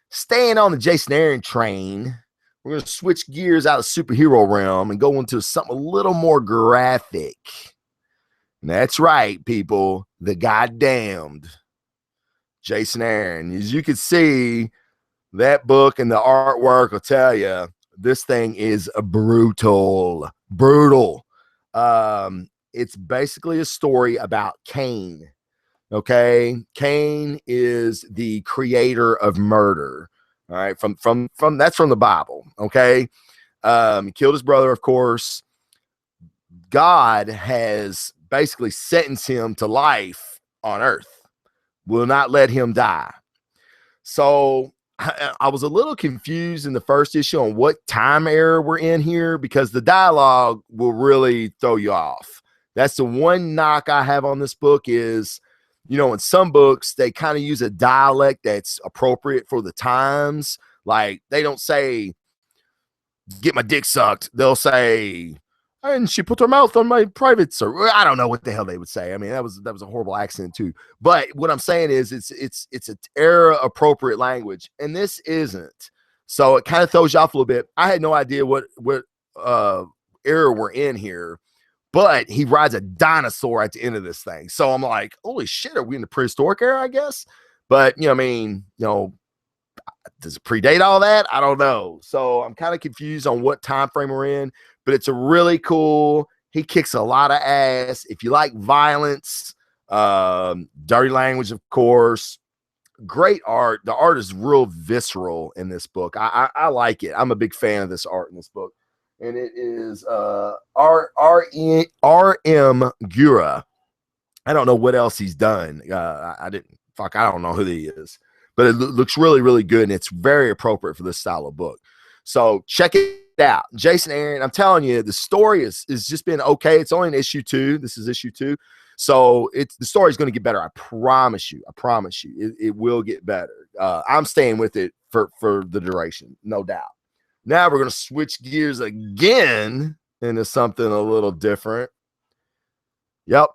A: Staying on the Jason Aaron train, we're going to switch gears out of superhero realm and go into something a little more graphic. And that's right, people. The goddamned Jason Aaron. As you can see, that book and the artwork will tell you this thing is brutal. It's basically a story about Cain. Okay, Cain is the creator of murder. All right, from that's from the Bible. Okay, he killed his brother, of course. God has basically sentenced him to life on earth, will not let him die. So I was a little confused in the first issue on what time era we're in here because the dialogue will really throw you off. That's the one knock I have on this book is you know, in some books, they kind of use a dialect that's appropriate for the times. Like they don't say, get my dick sucked. They'll say, and she put her mouth on my privates, or I don't know what the hell they would say. I mean, that was a horrible accent too. But what I'm saying is it's an era appropriate language, and this isn't. So it kind of throws you off a little bit. I had no idea what era we're in here, but he rides a dinosaur at the end of this thing. So I'm like, holy shit, are we in the prehistoric era, I guess? But, you know, I mean, you know, does it predate all that? I don't know. So I'm kind of confused on what time frame we're in, but it's a really cool. He kicks a lot of ass. If you like violence, dirty language, of course, great art. The art is real visceral in this book. I like it. I'm a big fan of this art in this book. And it is R.M. Gura. I don't know what else he's done. I don't know who he is. But it looks really, really good, and it's very appropriate for this style of book. So check it out. Jason Aaron, I'm telling you, the story is just been okay. It's only in issue 2. This is issue 2. So the story is going to get better. I promise you. It will get better. I'm staying with it for the duration, no doubt. Now we're going to switch gears again into something a little different. Yep.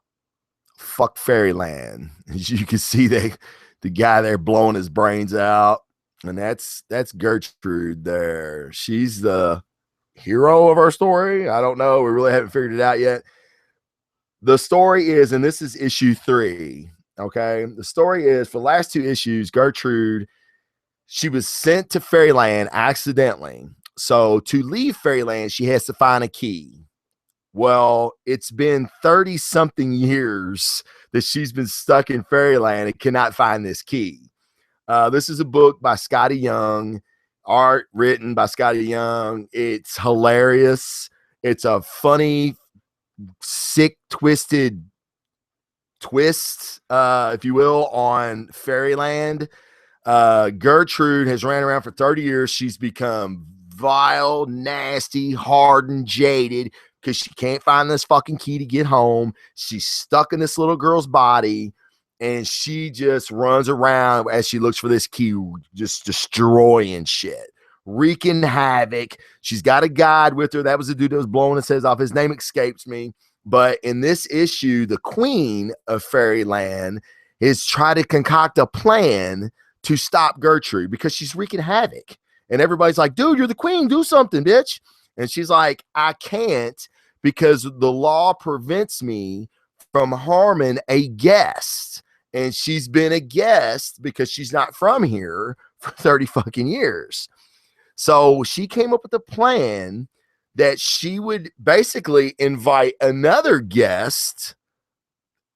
A: Fuck Fairyland. As you can see, the guy there blowing his brains out. And that's Gertrude there. She's the hero of our story. I don't know. We really haven't figured it out yet. The story is, and this is issue 3. Okay. The story is, for the last 2 issues, Gertrude, she was sent to Fairyland accidentally. So to leave Fairyland, she has to find a key. Well, it's been 30 something years that she's been stuck in Fairyland and cannot find this key. This is a book by Scotty Young, art written by Scotty Young. It's hilarious. It's a funny, sick, twisted twist, if you will, on Fairyland. Gertrude has ran around for 30 years. She's become vile, nasty, hardened, jaded, because she can't find this fucking key to get home. She's stuck in this little girl's body, and she just runs around as she looks for this key, just destroying shit, wreaking havoc. She's got a guide with her. That was the dude that was blowing his head off. His name escapes me. But in this issue, the queen of Fairyland is trying to concoct a plan to stop Gertrude because she's wreaking havoc. And everybody's like, dude, you're the queen. Do something, bitch. And she's like, I can't, because the law prevents me from harming a guest. And she's been a guest because she's not from here for 30 fucking years. So she came up with a plan that she would basically invite another guest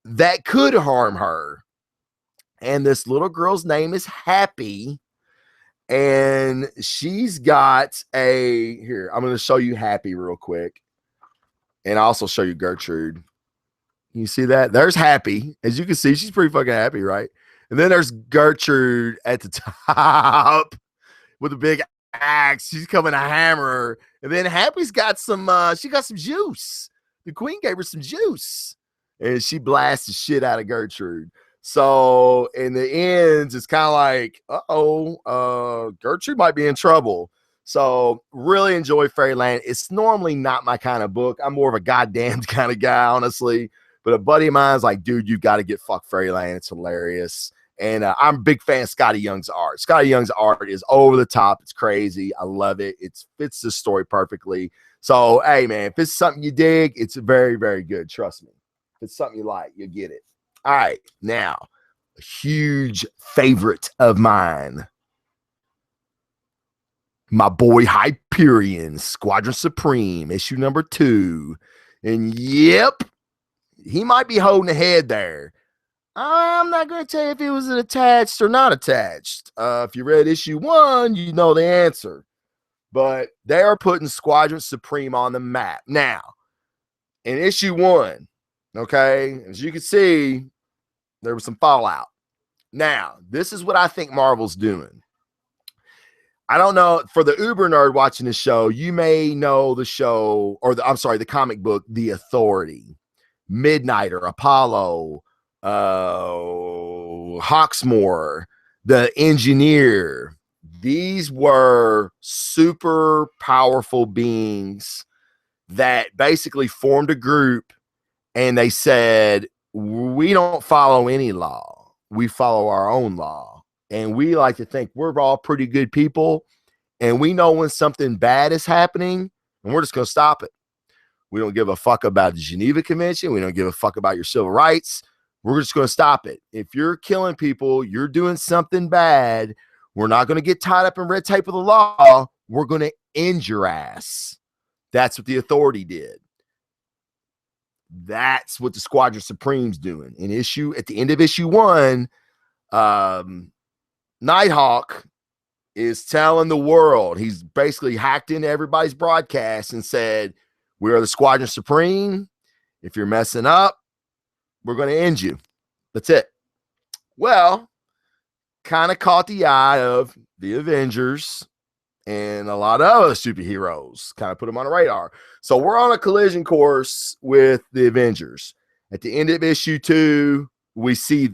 A: that could harm her. And this little girl's name is Happy. And she's got here, I'm going to show you Happy real quick. And I'll also show you Gertrude. You see that? There's Happy. As you can see, she's pretty fucking happy, right? And then there's Gertrude at the top with a big axe. She's coming to hammer her. And then Happy's got some, she got some juice. The queen gave her some juice. And she blasts the shit out of Gertrude. So in the end, it's kind of like, Gertrude might be in trouble. So really enjoy Fairyland. It's normally not my kind of book. I'm more of a goddamn kind of guy, honestly. But a buddy of mine's like, dude, you got to get Fuck Fairyland. It's hilarious. And I'm a big fan of Scotty Young's art. Scotty Young's art is over the top. It's crazy. I love it. It fits the story perfectly. So, hey, man, if it's something you dig, it's very, very good. Trust me. If it's something you like, you'll get it. All right, now, a huge favorite of mine, my boy Hyperion, Squadron Supreme, issue number 2. And yep, he might be holding a head there. I'm not going to tell you if it was attached or not attached. If you read issue 1, you know the answer. But they are putting Squadron Supreme on the map. Now, in issue 1, okay, as you can see, there was some fallout. Now, this is what I think Marvel's doing. I don't know, for the uber nerd watching this show, you may know the show, or the comic book, The Authority, Midnighter, Apollo, Hawksmoor, the engineer. These were super powerful beings that basically formed a group, and they said, we don't follow any law. We follow our own law. And we like to think we're all pretty good people, and we know when something bad is happening, and we're just going to stop it. We don't give a fuck about the Geneva Convention. We don't give a fuck about your civil rights. We're just going to stop it. If you're killing people, you're doing something bad. We're not going to get tied up in red tape of the law. We're going to end your ass. That's what the authority did. That's what the Squadron Supreme's doing. At the end of issue 1, Nighthawk is telling the world, he's basically hacked into everybody's broadcast and said, we are the Squadron Supreme. If you're messing up, we're going to end you. That's it. Well, kind of caught the eye of the Avengers and a lot of other superheroes, kind of put them on the radar. So we're on a collision course with the Avengers. At the end of issue 2, we see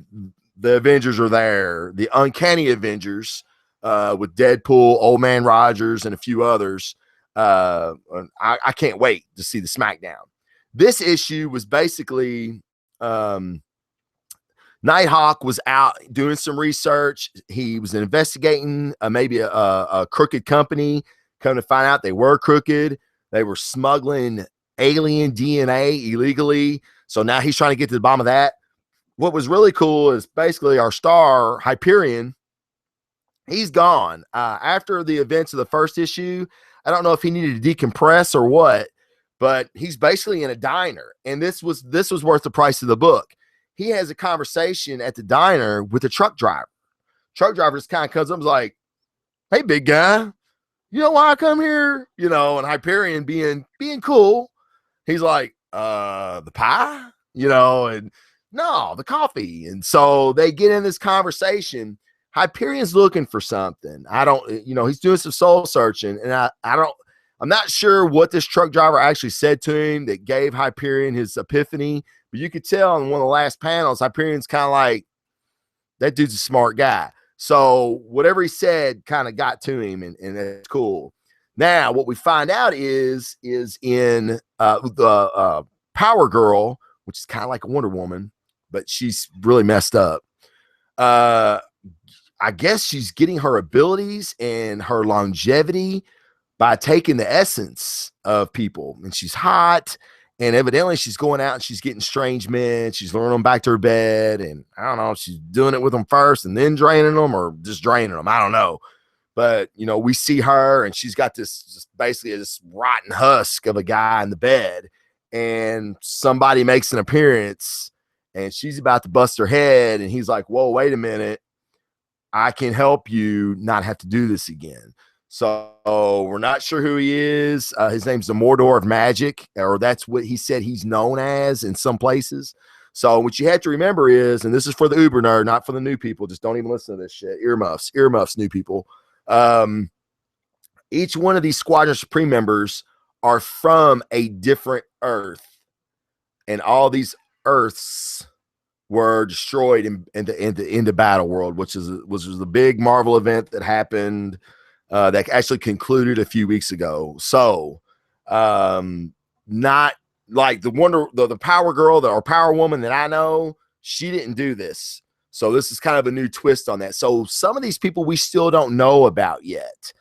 A: the Avengers are there, the Uncanny Avengers, with Deadpool, Old Man Rogers, and a few others. I can't wait to see the SmackDown. This issue was basically Nighthawk was out doing some research. He was investigating maybe a crooked company. Come to find out they were crooked. They were smuggling alien DNA illegally. So now he's trying to get to the bottom of that. What was really cool is basically our star, Hyperion, he's gone. After the events of the first issue, I don't know if he needed to decompress or what, but he's basically in a diner. And this was worth the price of the book. He has a conversation at the diner with the truck driver. Truck driver just kind of comes up and is like, hey, big guy, you know why I come here? You know, and Hyperion being cool, he's like, the pie? You know, and no, the coffee. And so they get in this conversation. Hyperion's looking for something. He's doing some soul searching, and I'm not sure what this truck driver actually said to him that gave Hyperion his epiphany, but you could tell in one of the last panels, Hyperion's kind of like, that dude's a smart guy. So whatever he said kind of got to him, and that's cool. Now, what we find out is in the Power Girl, which is kind of like a Wonder Woman, but she's really messed up. I guess she's getting her abilities and her longevity by taking the essence of people. And she's hot, and evidently she's going out and she's getting strange men. She's luring them back to her bed, and I don't know if she's doing it with them first and then draining them, or just draining them. I don't know. But, we see her, and she's got this basically this rotten husk of a guy in the bed, and somebody makes an appearance, and she's about to bust her head, and he's like, whoa, wait a minute. I can help you not have to do this again. So we're not sure who he is. His name's the Mordor of Magic, or that's what he said he's known as in some places. So what you have to remember is, and this is for the Uber nerd, not for the new people. Just don't even listen to this shit. Earmuffs, new people. Each one of these Squadron Supreme members are from a different Earth, and all these Earths were destroyed in the battle world, which was the big Marvel event that happened that actually concluded a few weeks ago. So not like the Power Girl or Power Woman that I know, she didn't do this. So this is kind of a new twist on that. So some of these people we still don't know about yet.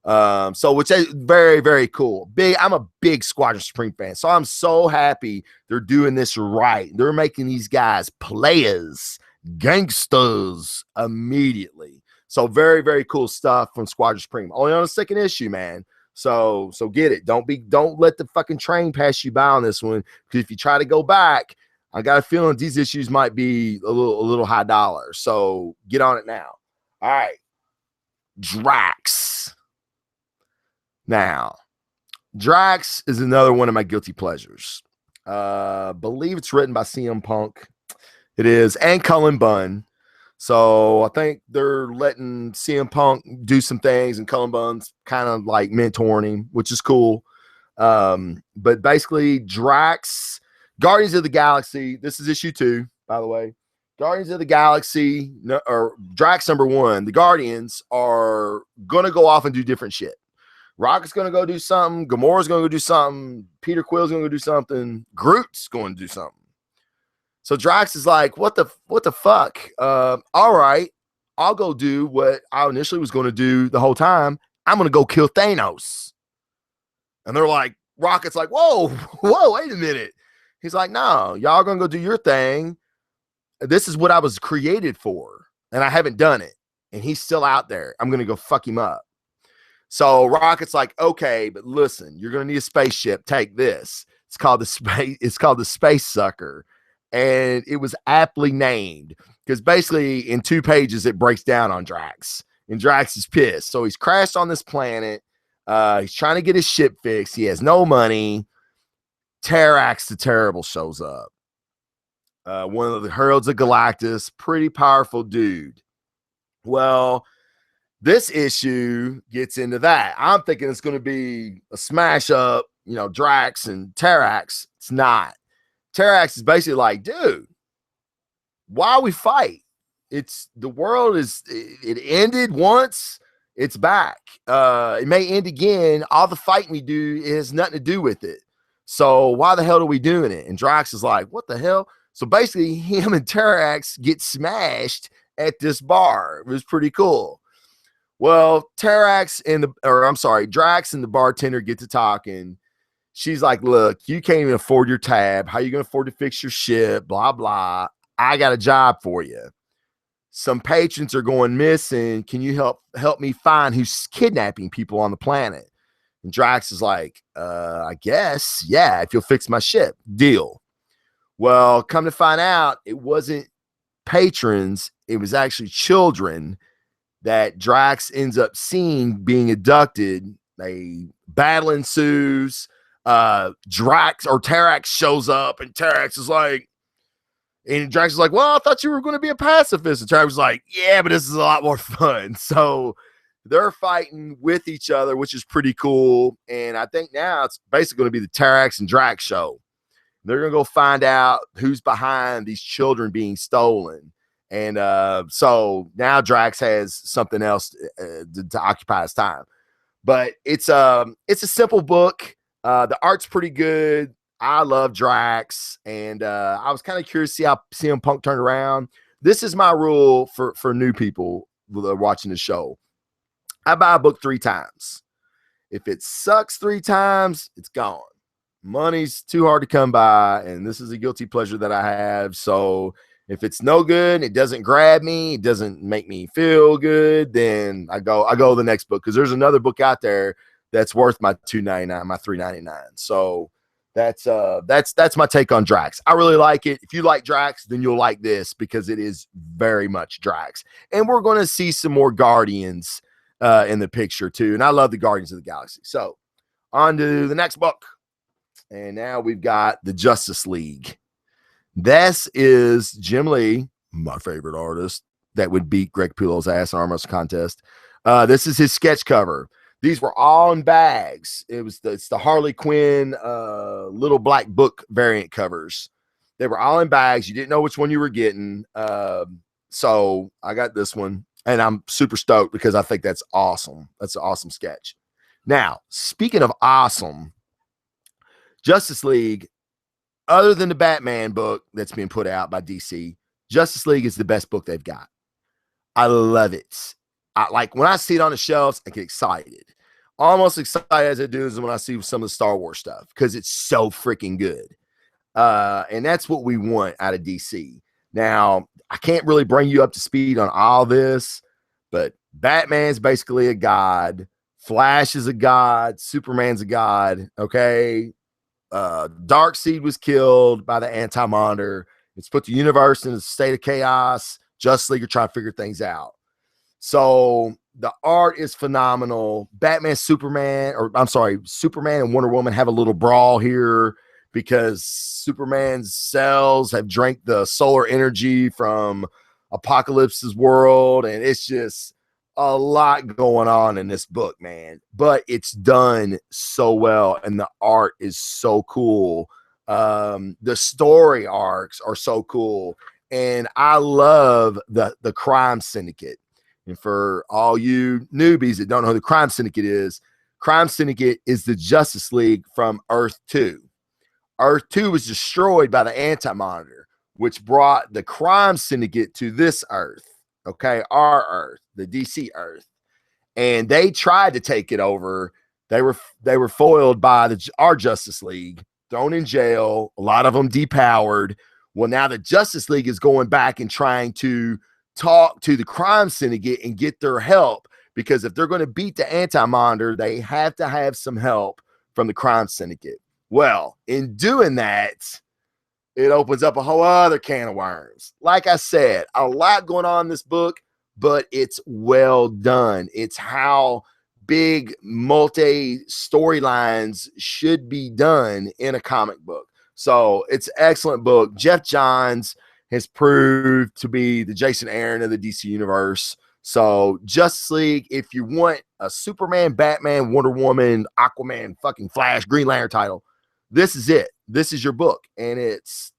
A: Which is very, very cool. I'm a big Squadron Supreme fan, so I'm so happy they're doing this right. They're making these guys players, gangsters immediately. So very, very cool stuff from Squadron Supreme. Only on the second issue, man. So get it. Don't let the fucking train pass you by on this one, because if you try to go back, I got a feeling these issues might be a little high dollar. So get on it now. All right, Drax. Now, Drax is another one of my guilty pleasures. Believe it's written by CM Punk. It is, and Cullen Bunn. So I think they're letting CM Punk do some things, and Cullen Bunn's kind of like mentoring him, which is cool. But basically, Drax, Guardians of the Galaxy. This is issue 2, by the way. Guardians of the Galaxy, or Drax #1, the Guardians are going to go off and do different shit. Rocket's going to go do something. Gamora's going to go do something. Peter Quill's going to go do something. Groot's going to do something. So Drax is like, what the fuck? All right, I'll go do what I initially was going to do the whole time. I'm going to go kill Thanos. And they're like, Rocket's like, whoa, wait a minute. He's like, no, y'all going to go do your thing. This is what I was created for, and I haven't done it. And he's still out there. I'm going to go fuck him up. So Rocket's like, okay, but listen, you're going to need a spaceship. Take this. It's called the Space Sucker. And it was aptly named because basically in 2 pages, it breaks down on Drax. And Drax is pissed. So he's crashed on this planet. He's trying to get his ship fixed. He has no money. Terrax the Terrible shows up. One of the Heralds of Galactus, pretty powerful dude. Well, this issue gets into that. I'm thinking it's going to be a smash up, Drax and Terrax. It's not. Terrax is basically like, dude, why we fight? It's the world it ended once. It's back. It may end again. All the fighting we do has nothing to do with it. So why the hell are we doing it? And Drax is like, what the hell? So basically, him and Terrax get smashed at this bar. It was pretty cool. Well, Drax and the bartender get to talking. She's like, look, you can't even afford your tab. How are you going to afford to fix your ship? Blah, blah. I got a job for you. Some patrons are going missing. Can you help me find who's kidnapping people on the planet? And Drax is like, I guess, yeah, if you'll fix my ship. Deal. Well, come to find out, it wasn't patrons. It was actually children that Drax ends up seeing being abducted. A battle ensues. Terrax shows up, and Drax is like, well, I thought you were going to be a pacifist. And Terrax was like, yeah, but this is a lot more fun. So they're fighting with each other, which is pretty cool. And I think now it's basically going to be the Terrax and Drax show. They're going to go find out who's behind these children being stolen. And so now Drax has something else to occupy his time. But it's a simple book. The art's pretty good. I love Drax. And I was kind of curious to see how CM Punk turned around. This is my rule for new people watching the show. I buy a book 3 times. If it sucks 3 times, it's gone. Money's too hard to come by, and this is a guilty pleasure that I have. So if it's no good, it doesn't grab me, it doesn't make me feel good, then I go to the next book, because there's another book out there that's worth my $2.99, my $3.99. So that's my take on Drax. I really like it. If you like Drax, then you'll like this, because it is very much Drax. And we're going to see some more Guardians in the picture too. And I love the Guardians of the Galaxy. So on to the next book. And now we've got the Justice League. This is Jim Lee, my favorite artist, that would beat Greg Capullo's ass in Arm Wrestling Contest. This is his sketch cover. These were all in bags. It's the Harley Quinn little black book variant covers. They were all in bags. You didn't know which one you were getting. So I got this one, and I'm super stoked because I think that's awesome. That's an awesome sketch. Now, speaking of awesome, Justice League, other than the Batman book that's being put out by DC, Justice League is the best book they've got. I love it. When I see it on the shelves, I get excited. Almost excited as I do is when I see some of the Star Wars stuff, because it's so freaking good. And that's what we want out of DC. Now, I can't really bring you up to speed on all this, but Batman's basically a god. Flash is a god. Superman's a god. Okay. Darkseid was killed by the Anti-Monitor. It's put the universe in a state of chaos. Justice League are trying to figure things out. So the art is phenomenal. Superman and Wonder Woman have a little brawl here because Superman's cells have drank the solar energy from Apocalypse's world, and it's just a lot going on in this book, man. But it's done so well, and the art is so cool. The story arcs are so cool. And I love the Crime Syndicate. And for all you newbies that don't know who the Crime Syndicate is the Justice League from Earth 2. Earth 2 was destroyed by the Anti-Monitor, which brought the Crime Syndicate to this Earth, okay, our Earth, the DC Earth. And they tried to take it over. They were foiled by our Justice League, thrown in jail, a lot of them depowered. Well, now the Justice League is going back and trying to talk to the Crime Syndicate and get their help, because if they're going to beat the Anti-Monitor, they have to have some help from the Crime Syndicate. Well, in doing that, it opens up a whole other can of worms. Like I said, a lot going on in this book, but it's well done. It's how big multi storylines should be done in a comic book. So it's an excellent book. Jeff Johns has proved to be the Jason Aaron of the DC universe. So Justice League, if you want a Superman, Batman, Wonder Woman, Aquaman, fucking Flash, Green Lantern title, this is it. This is your book. And it's,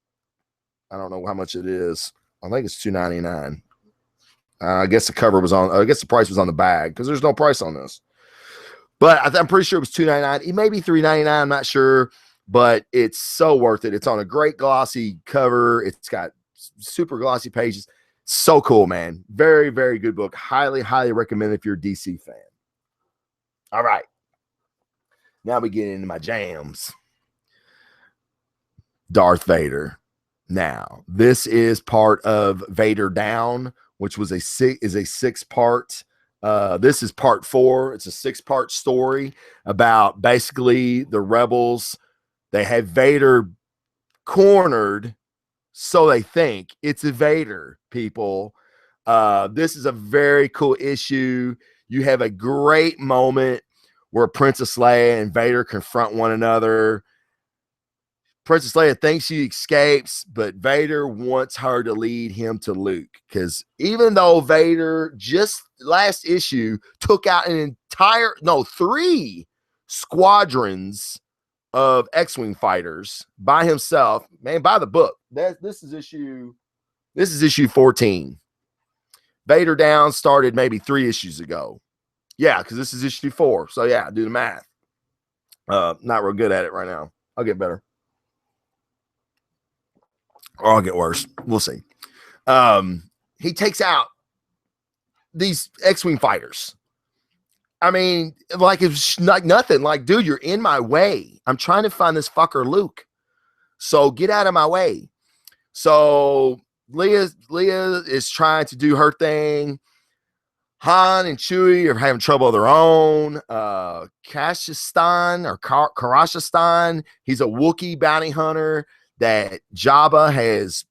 A: I don't know how much it is. I think it's $2.99. I guess the cover was on, I guess the price was on the bag, because there's no price on this. But I'm pretty sure it was $2.99. It may be $3.99. I'm not sure, but it's so worth it. It's on a great glossy cover. It's got super glossy pages. So cool, man. Very, very good book. Highly, highly recommend if you're a DC fan. All right. Now we get into my jams. Darth Vader. Now, this is part of Vader Down, which was a 6-part. This is part 4. It's a 6-part story about basically the rebels. They have Vader cornered, so they think. It's a Vader, people. This is a very cool issue. You have a great moment where Princess Leia and Vader confront one another. Princess Leia thinks she escapes, but Vader wants her to lead him to Luke, because even though Vader just last issue took out an 3 squadrons of X-Wing fighters by himself, man, by the book. This is issue 14. Vader Down started maybe 3 issues ago. Yeah, because this is issue 4. So yeah, do the math. Not real good at it right now. I'll get better. Or I'll get worse. We'll see. He takes out these X-Wing fighters. I mean, like it's like nothing. Like, dude, you're in my way. I'm trying to find this fucker Luke. So get out of my way. So Leia is trying to do her thing. Han and Chewie are having trouble of their own. Kashistan or Karashistan, he's a Wookiee bounty hunter that Jabba has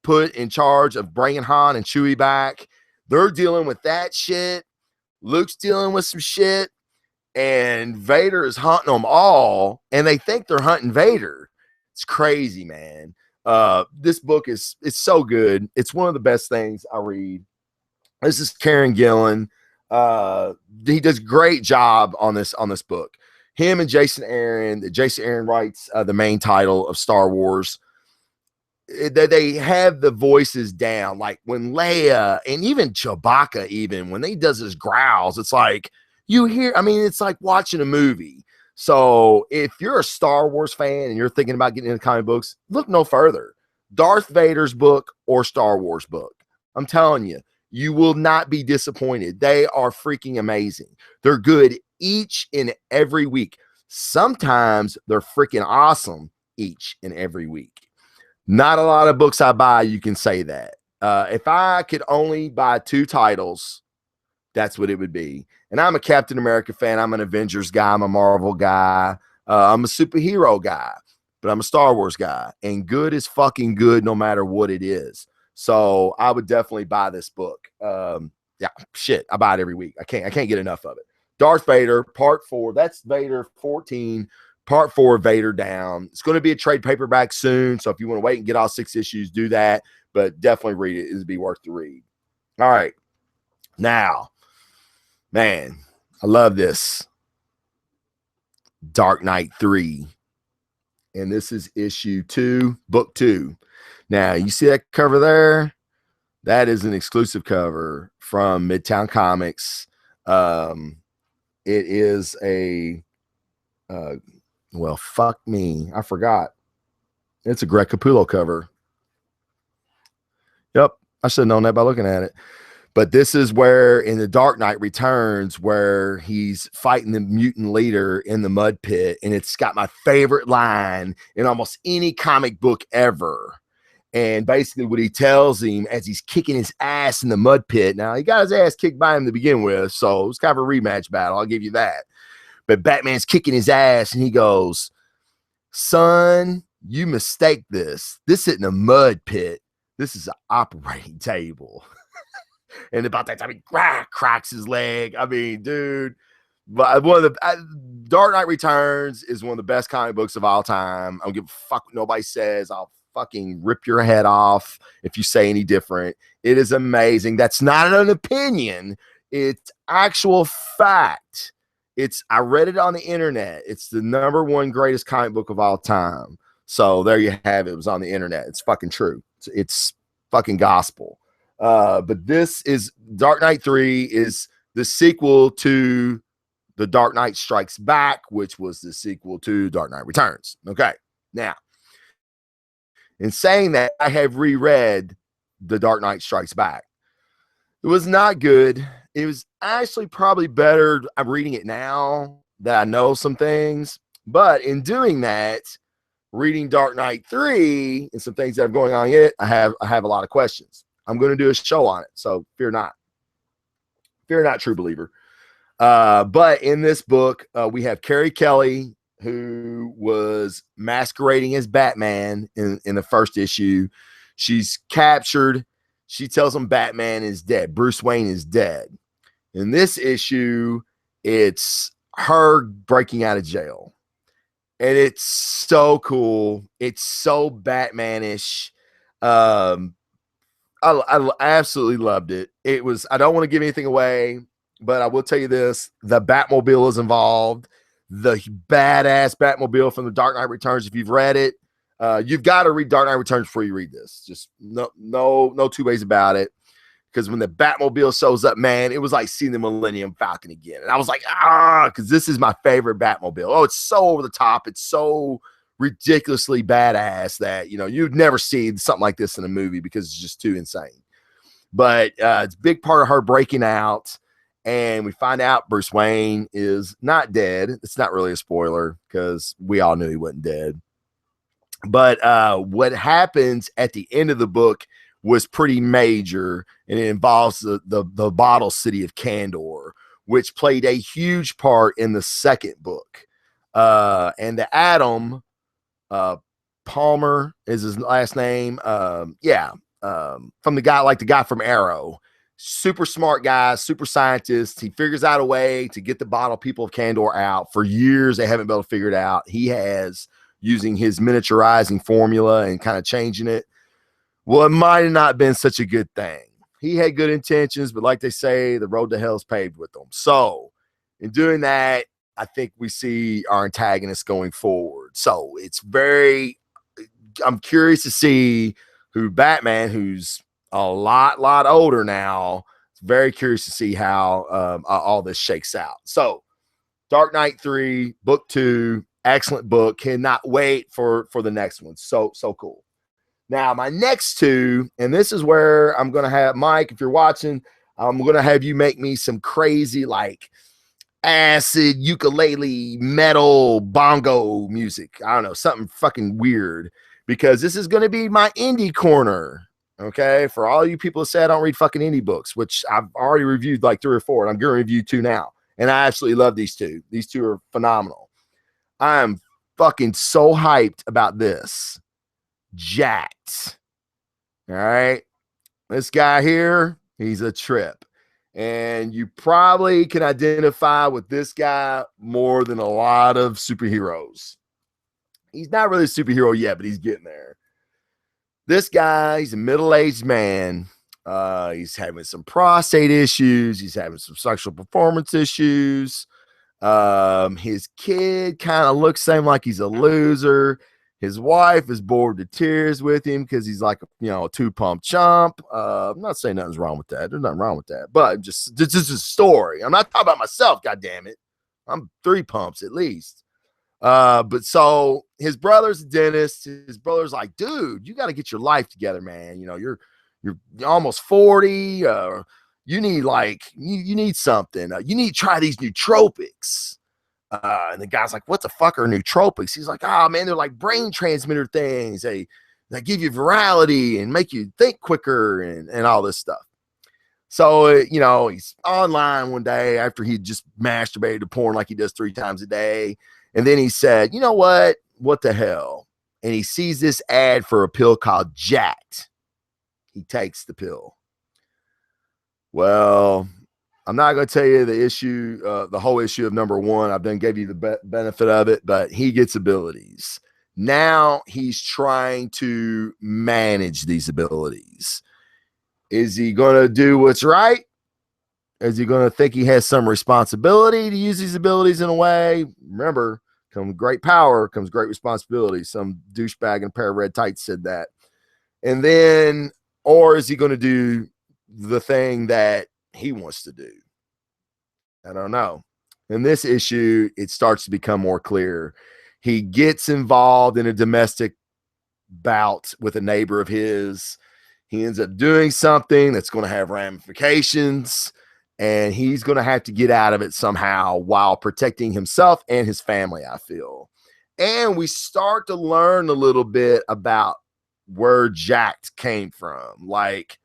A: put in charge of bringing Han and Chewie back. They're dealing with that shit. Luke's dealing with some shit. And Vader is hunting them all. And they think they're hunting Vader. It's crazy, man. This book it's so good. It's one of the best things I read. This is Karen Gillan. He does a great job on this book. Him and Jason Aaron. Jason Aaron writes the main title of Star Wars. They have the voices down. Like when Leia and even Chewbacca, even when he does his growls, it's like you hear. I mean, it's like watching a movie. So if you're a Star Wars fan and you're thinking about getting into comic books, look no further. Darth Vader's book or Star Wars book. I'm telling you. You will not be disappointed. They are freaking amazing. They're good each and every week. Sometimes they're freaking awesome each and every week. Not a lot of books I buy, you can say that. If I could only buy 2 titles, that's what it would be. And I'm a Captain America fan. I'm an Avengers guy. I'm a Marvel guy. I'm a superhero guy. But I'm a Star Wars guy. And good is fucking good no matter what it is. So I would definitely buy this book. Yeah, shit, I buy it every week. I can't get enough of it. Darth Vader, part 4. That's Vader 14, part 4, Vader Down. It's going to be a trade paperback soon. So if you want to wait and get all 6 issues, do that. But definitely read it. It'd be worth the read. All right. Now, man, I love this. Dark Knight 3. and this is issue 2, book 2. Now, you see that cover there? That is an exclusive cover from Midtown Comics. It is a, well, fuck me. I forgot. It's a Greg Capullo cover. Yep. I should have known that by looking at it. But this is where in the Dark Knight Returns, where he's fighting the mutant leader in the mud pit. And it's got my favorite line in almost any comic book ever. And basically what he tells him as he's kicking his ass in the mud pit. Now, he got his ass kicked by him to begin with, so it's kind of a rematch battle. I'll give you that. But Batman's kicking his ass, and he goes, son, you mistake this. This isn't a mud pit. This is an operating table. And about that time, he cracks his leg. I mean, dude, but one of the Dark Knight Returns is one of the best comic books of all time. I don't give a fuck what nobody says. I'll fucking rip your head off if you say any different. It is amazing. That's not an opinion. It's actual fact. I read it on the internet. It's the #1 greatest comic book of all time. So there you have it. It was on the internet. It's fucking true. It's fucking gospel. But this is Dark Knight 3 is the sequel to The Dark Knight Strikes Back, which was the sequel to Dark Knight Returns. Okay. Now, in saying that, I have reread The Dark Knight Strikes Back. It was not good. It was actually probably better. I'm reading it now that I know some things. But in doing that, reading Dark Knight 3 and some things that are going on in it, I have a lot of questions. I'm going to do a show on it, so fear not. Fear not, true believer. But in this book, we have Carrie Kelly, who was masquerading as Batman in the first issue. She's captured. She tells him Batman is dead. Bruce Wayne is dead. In this issue, it's her breaking out of jail. And it's so cool. It's so Batman-ish. I absolutely loved it. It was, I don't want to give anything away, but I will tell you this. The Batmobile is involved. The badass Batmobile from The Dark Knight Returns. If you've read it, you've got to read Dark Knight Returns before you read this. Just no two ways about it. Because when the Batmobile shows up, man, it was like seeing the Millennium Falcon again. And I was like, because this is my favorite Batmobile. Oh, it's so over the top. It's so ridiculously badass that, you'd never see something like this in a movie because it's just too insane. But it's a big part of her breaking out. And we find out Bruce Wayne is not dead. It's not really a spoiler because we all knew he wasn't dead. But what happens at the end of the book was pretty major, and it involves the bottle city of Kandor, which played a huge part in the second book. And the Atom, Palmer is his last name. From the guy from Arrow. Super smart guy, super scientist. He figures out a way to get the bottle people of Kandor out. For years, they haven't been able to figure it out. He has, using his miniaturizing formula and kind of changing it. Well, it might have not been such a good thing. He had good intentions, but like they say, the road to hell is paved with them. So in doing that, I think we see our antagonist going forward. So I'm curious to see who Batman, who's a lot older now. It's very curious to see how all this shakes out. So Dark Knight 3, book 2, excellent book. Cannot wait for the next one. So cool. Now, my next two, and this is where I'm going to have, Mike, if you're watching, I'm going to have you make me some crazy, like, acid, ukulele, metal, bongo music. I don't know, something fucking weird, because this is going to be my indie corner, okay? For all you people who say I don't read fucking indie books, which I've already reviewed like 3 or 4, and I'm going to review 2 now, and I absolutely love these two. These two are phenomenal. I am fucking so hyped about this. Jacked. All right. This guy here, he's a trip. And you probably can identify with this guy more than a lot of superheroes. He's not really a superhero yet, but he's getting there. This guy, he's a middle-aged man. He's having some prostate issues. He's having some sexual performance issues. His kid kind of looks same like he's a loser. His wife is bored to tears with him because he's like, a two-pump chump. I'm not saying nothing's wrong with that. There's nothing wrong with that. But just this is a story. I'm not talking about myself, God damn it. I'm 3 pumps at least. But so his brother's a dentist. His brother's like, dude, you got to get your life together, man. You're almost 40. You need you need something. You need to try these nootropics. And the guy's like, what the fuck are nootropics? He's like, oh man, they're like brain transmitter things. They give you virality and make you think quicker and all this stuff. So, he's online one day after he just masturbated to porn like he does 3 times a day. And then he said, you know what? What the hell? And he sees this ad for a pill called Jacked. He takes the pill. Well, I'm not going to tell you the whole issue of number 1. I've done gave you the benefit of it, but he gets abilities. Now he's trying to manage these abilities. Is he going to do what's right? Is he going to think he has some responsibility to use these abilities in a way? Remember, comes great power, comes great responsibility. Some douchebag in a pair of red tights said that. And then, or is he going to do the thing that he wants to do? I don't know. In this issue, it starts to become more clear. He gets involved in a domestic bout with a neighbor of his. He ends up doing something that's going to have ramifications, and he's going to have to get out of it somehow while protecting himself and his family, I feel. And we start to learn a little bit about where Jacked came from. Like,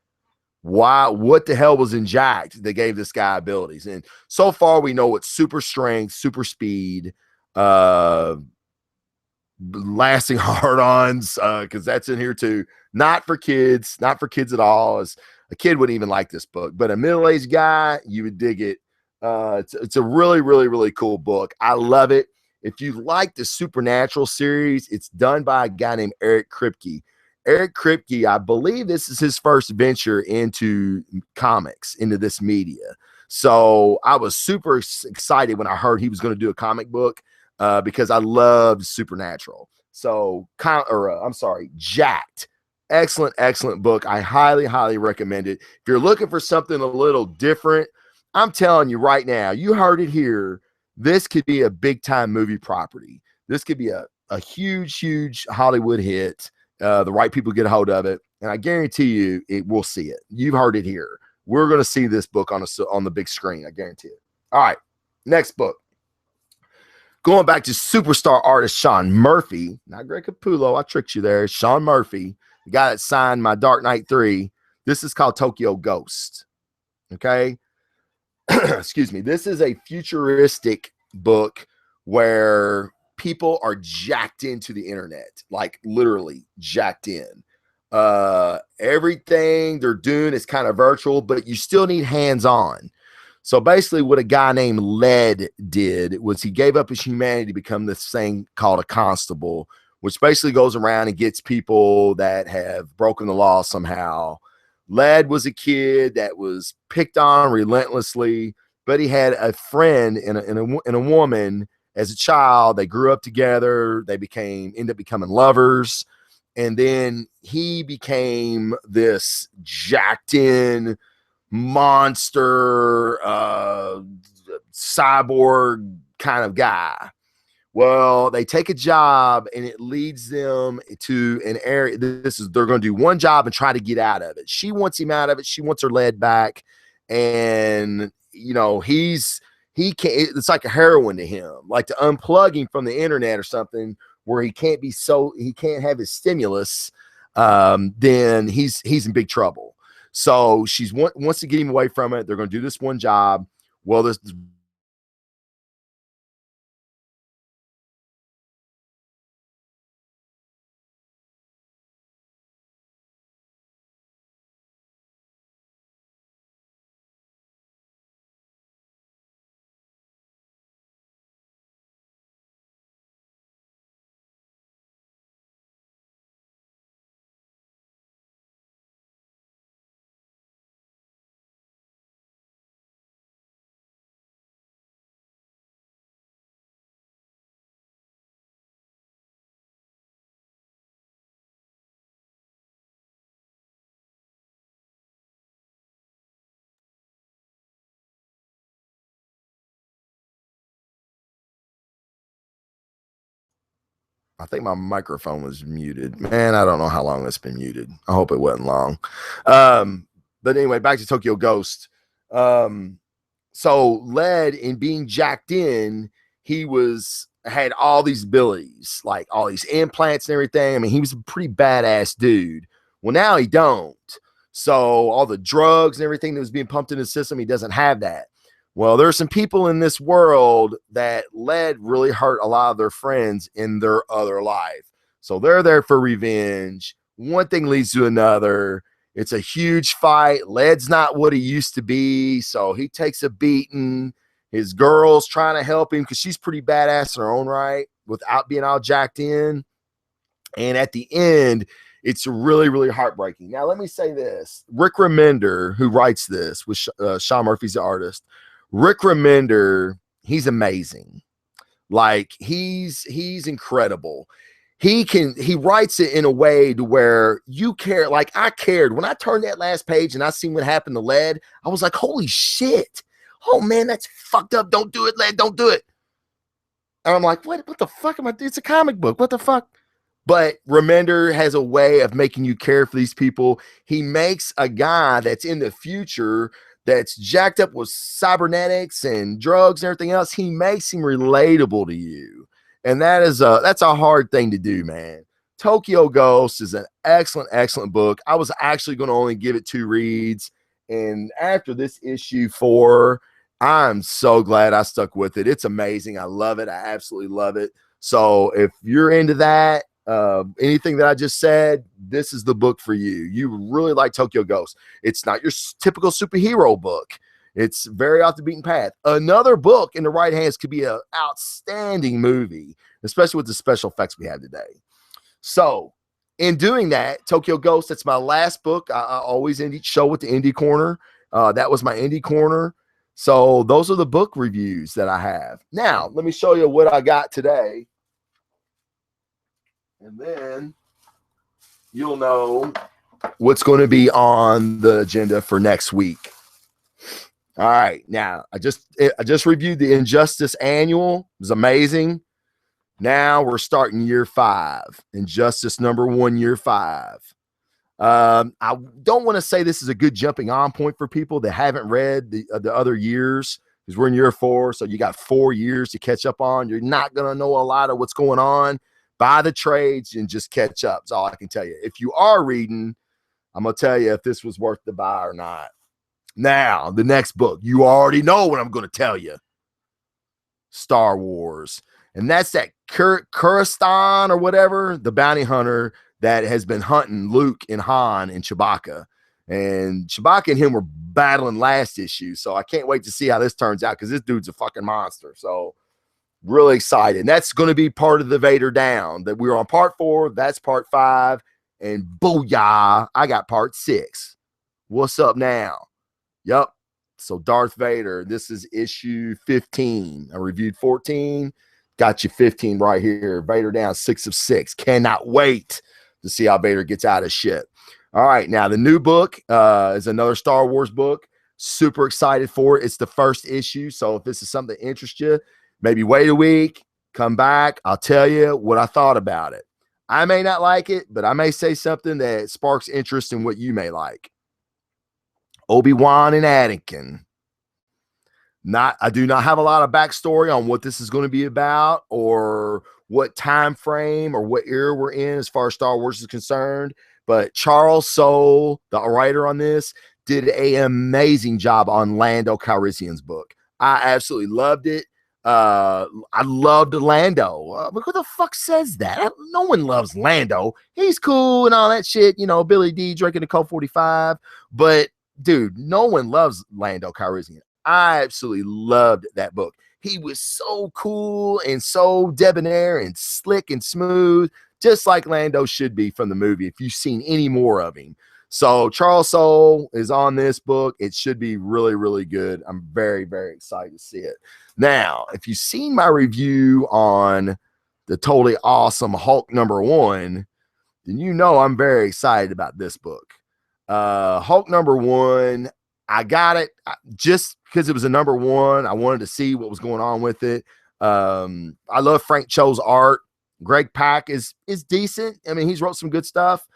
A: what the hell was in Jacked that gave this guy abilities? And so far, we know it's super strength, super speed, lasting hard-ons, because that's in here too. Not for kids at all. As a kid wouldn't even like this book, but a middle-aged guy, you would dig it. It's a really, really, really cool book. I love it. If you like the Supernatural series, it's done by a guy named Eric Kripke. Eric Kripke, I believe this is his first venture into comics, into this media. So I was super excited when I heard he was going to do a comic book, because I loved Supernatural. So, I'm sorry, Jacked. Excellent, excellent book. I highly, highly recommend it. If you're looking for something a little different, I'm telling you right now, you heard it here. This could be a big time movie property. This could be a huge, huge Hollywood hit. The right people get a hold of it, and I guarantee you, it will see it. You've heard it here. We're going to see this book on the big screen. I guarantee it. All right, next book. Going back to superstar artist Sean Murphy, not Greg Capullo. I tricked you there. Sean Murphy, the guy that signed my Dark Knight 3. This is called Tokyo Ghost. Okay. Excuse me. This is a futuristic book where people are jacked into the internet, like literally jacked in. Everything they're doing is kind of virtual, but you still need hands-on. So basically, what a guy named Led did was he gave up his humanity to become this thing called a constable, which basically goes around and gets people that have broken the law somehow. Led was a kid that was picked on relentlessly, but he had a friend in a woman as a child. They grew up together. They ended up becoming lovers. And then he became this jacked in monster, cyborg kind of guy. Well, they take a job and it leads them to an area. They're going to do one job and try to get out of it. She wants him out of it. She wants her lead back. And, he can't, it's like a heroin to him, like to unplug him from the internet or something where he can't have his stimulus. Then he's in big trouble. So she wants to get him away from it. They're going to do this one job. Well, this I think my microphone was muted. Man, I don't know how long it's been muted. I hope it wasn't long. But anyway, back to Tokyo Ghost. So Led, in being jacked in, he had all these abilities, like all these implants and everything. I mean, he was a pretty badass dude. Well, now he don't. So all the drugs and everything that was being pumped in his system, he doesn't have that. Well, there are some people in this world that Led really hurt a lot of their friends in their other life. So they're there for revenge. One thing leads to another. It's a huge fight. Led's not what he used to be, so he takes a beating. His girl's trying to help him because she's pretty badass in her own right without being all jacked in. And at the end, it's really, really heartbreaking. Now, let me say this. Rick Remender, who writes this, with Sean Murphy's the artist. Rick Remender, he's amazing. Like he's incredible. He writes it in a way to where you care. Like I cared when I turned that last page and I seen what happened to Led. I was like, holy shit. Oh man, that's fucked up. Don't do it, Led. Don't do it. And I'm like, what the fuck am I doing? It's a comic book. What the fuck? But Remender has a way of making you care for these people. He makes a guy that's in the future that's jacked up with cybernetics and drugs and everything else. He makes him relatable to you. And that's a hard thing to do, man. Tokyo Ghost is an excellent, excellent book. I was actually going to only give it 2 reads. And after this issue 4, I'm so glad I stuck with it. It's amazing. I love it. I absolutely love it. So if you're into that, anything that I just said, this is the book for you. You really like Tokyo Ghost. It's not your typical superhero book. It's very off the beaten path. Another book in the right hands could be an outstanding movie, especially with the special effects we have today. So in doing that, Tokyo Ghost, that's my last book. I always end each show with the indie corner. That was my indie corner. So those are the book reviews that I have. Now, let me show you what I got today. And then you'll know what's going to be on the agenda for next week. All right. Now, I just reviewed the Injustice Annual. It was amazing. Now we're starting year 5. Injustice number 1, year 5. I don't want to say this is a good jumping on point for people that haven't read the other years, because we're in year 4. So you got 4 years to catch up on. You're not going to know a lot of what's going on. Buy the trades and just catch up. That's all I can tell you. If you are reading, I'm going to tell you if this was worth the buy or not. Now, the next book, you already know what I'm going to tell you. Star Wars. And that's that Coruscant or whatever, the bounty hunter that has been hunting Luke and Han and Chewbacca. And Chewbacca and him were battling last issue. So I can't wait to see how this turns out, because this dude's a fucking monster. So really excited. And that's going to be part of the Vader Down. That we were on part 4. That's part 5. And booyah, I got part 6. What's up now? Yep. So Darth Vader, this is issue 15. I reviewed 14. Got you 15 right here. Vader Down, 6 of 6. Cannot wait to see how Vader gets out of shit. All right. Now, the new book is another Star Wars book. Super excited for it. It's the first issue. So if this is something that interests you, maybe wait a week, come back. I'll tell you what I thought about it. I may not like it, but I may say something that sparks interest in what you may like. Obi-Wan and Anakin. I do not have a lot of backstory on what this is going to be about, or what time frame or what era we're in as far as Star Wars is concerned. But Charles Soule, the writer on this, did an amazing job on Lando Calrissian's book. I absolutely loved it. I loved Lando. But who the fuck says that? No one loves Lando. He's cool and all that shit. You know, Billy D drinking the Colt 45. But dude, no one loves Lando Calrissian. I absolutely loved that book. He was so cool and so debonair and slick and smooth, just like Lando should be from the movie, if you've seen any more of him. So Charles Soule is on this book. It should be really, really good. I'm very, very excited to see it. Now, if you've seen my review on the totally awesome Hulk #1, then you know I'm very excited about this book. Hulk #1, I got it just because it was a #1. I wanted to see what was going on with it. I love Frank Cho's art. Greg Pak is decent. I mean, he's wrote some good stuff.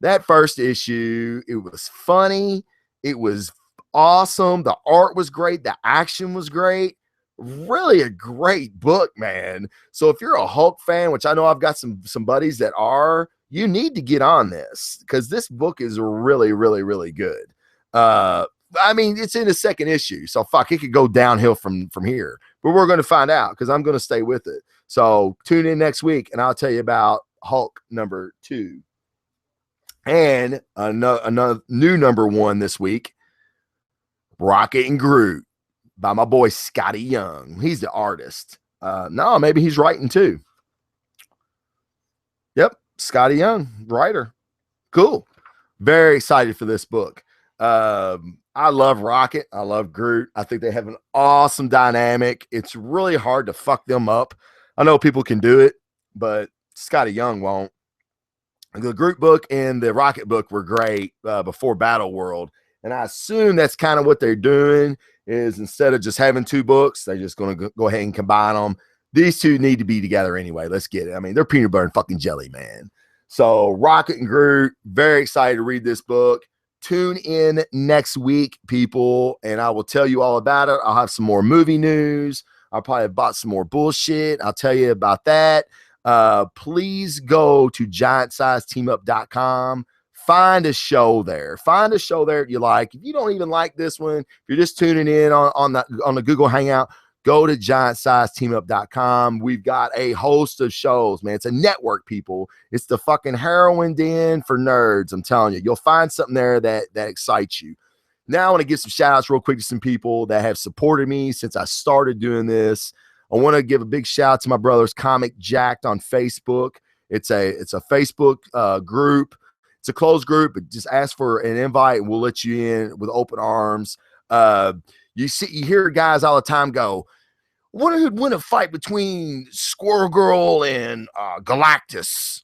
A: That first issue, it was funny. It was awesome. The art was great. The action was great. Really a great book, man. So if you're a Hulk fan, which I know I've got some buddies that are, you need to get on this because this book is really, really, really good. I mean, it's in the second issue, so fuck, it could go downhill from here. But we're going to find out because I'm going to stay with it. So tune in next week, and I'll tell you about Hulk #2. And another new #1 this week, Rocket and Groot by my boy Scotty Young. He's the artist. No, maybe he's writing too. Yep, Scotty Young, writer. Cool. Very excited for this book. I love Rocket. I love Groot. I think they have an awesome dynamic. It's really hard to fuck them up. I know people can do it, but Scotty Young won't. The Groot book and the Rocket book were great before Battle World. And I assume that's kind of what they're doing is instead of just having two books, they're just going to go ahead and combine them. These two need to be together anyway. Let's get it. I mean, they're peanut butter and fucking jelly, man. So Rocket and Groot, very excited to read this book. Tune in next week, people, and I will tell you all about it. I'll have some more movie news. I'll probably have bought some more bullshit. I'll tell you about that. Please go to giantsizeteamup.com. Find a show there. Find a show there you like. If you don't even like this one, if you're just tuning in on the Google Hangout, go to giantsizeteamup.com. We've got a host of shows, man. It's a network, people. It's the fucking heroin den for nerds. I'm telling you, you'll find something there that excites you. Now I want to give some shout outs real quick to some people that have supported me since I started doing this. I want to give a big shout out to my brothers Comic Jacked on Facebook. It's a Facebook group. It's a closed group, but just ask for an invite and we'll let you in with open arms. You hear guys all the time go, what would win a fight between Squirrel Girl and Galactus?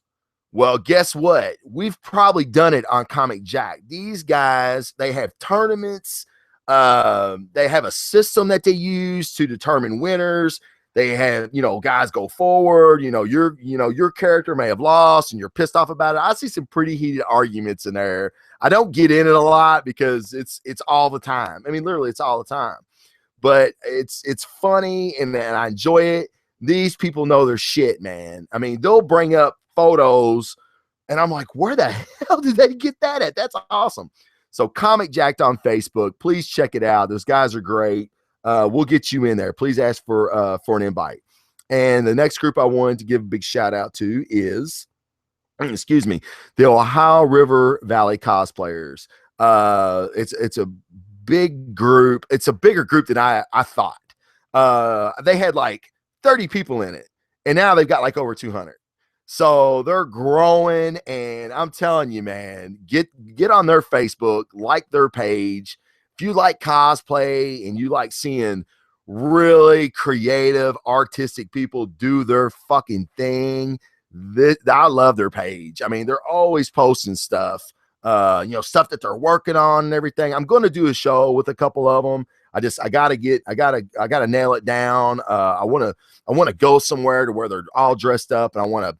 A: Well, guess what? We've probably done it on Comic Jack. These guys, they have tournaments. They have a system that they use to determine winners. They have, guys go forward. Your character may have lost and you're pissed off about it. I see some pretty heated arguments in there. I don't get in it a lot because it's all the time. I mean, literally, it's all the time. But it's funny and I enjoy it. These people know their shit, man. I mean, they'll bring up photos and I'm like, where the hell did they get that at? That's awesome. So Comic Jacked on Facebook, please check it out. Those guys are great. We'll get you in there. Please ask for an invite. And the next group I wanted to give a big shout out to is, the Ohio River Valley cosplayers. It's a big group. It's a bigger group than I thought. They had like 30 people in it, and now they've got like over 200. So they're growing, and I'm telling you, man, get on their Facebook, like their page. If you like cosplay and you like seeing really creative, artistic people do their fucking thing, I love their page. I mean, they're always posting stuff, stuff that they're working on and everything. I'm going to do a show with a couple of them. I gotta nail it down. I want to go somewhere to where they're all dressed up, and I want to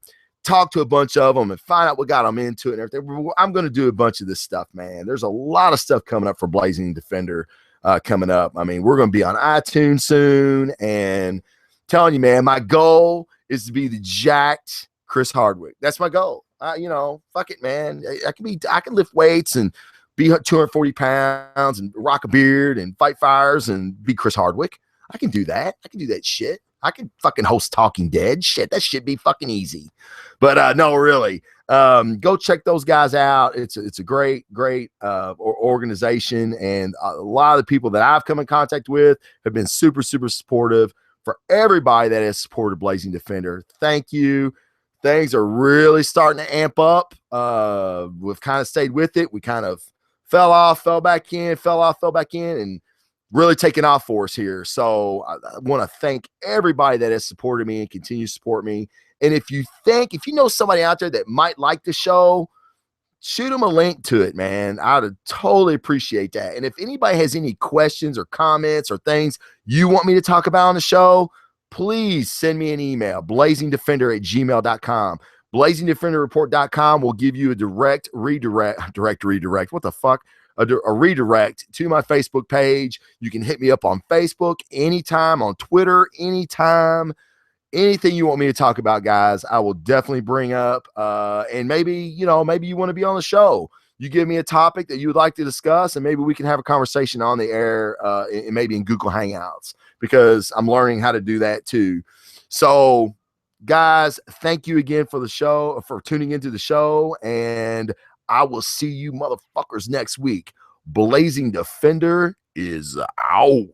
A: talk to a bunch of them and find out what got them into it and everything. I'm going to do a bunch of this stuff, man. There's a lot of stuff coming up for Blazing Defender coming up. I mean, we're going to be on iTunes soon, and telling you, man, my goal is to be the jacked Chris Hardwick. That's my goal. Fuck it, man. I can lift weights and be 240 pounds and rock a beard and fight fires and be Chris Hardwick. I can do that. I can do that shit. I can fucking host Talking Dead. Shit, that should be fucking easy. But no, really, go check those guys out. It's a great organization, and a lot of the people that I've come in contact with have been super, super supportive. For everybody that has supported Blazing Defender, thank you. Things are really starting to amp up. We've kind of stayed with it. We kind of fell off, fell back in, and really taking off for us here. So I want to thank everybody that has supported me and continues to support me. And if you know somebody out there that might like the show, shoot them a link to it, man. I would totally appreciate that. And if anybody has any questions or comments or things you want me to talk about on the show, please send me an email, blazingdefender@gmail.com. Blazingdefenderreport.com will give you a direct redirect. What the fuck? A redirect to my Facebook page. You can hit me up on Facebook anytime, on Twitter anytime. Anything you want me to talk about, guys, I will definitely bring up. And maybe you want to be on the show. You give me a topic that you would like to discuss, and maybe we can have a conversation on the air, and maybe in Google Hangouts, because I'm learning how to do that too. So, guys, thank you again for tuning into the show, and I will see you motherfuckers next week. Blazing Defender is out.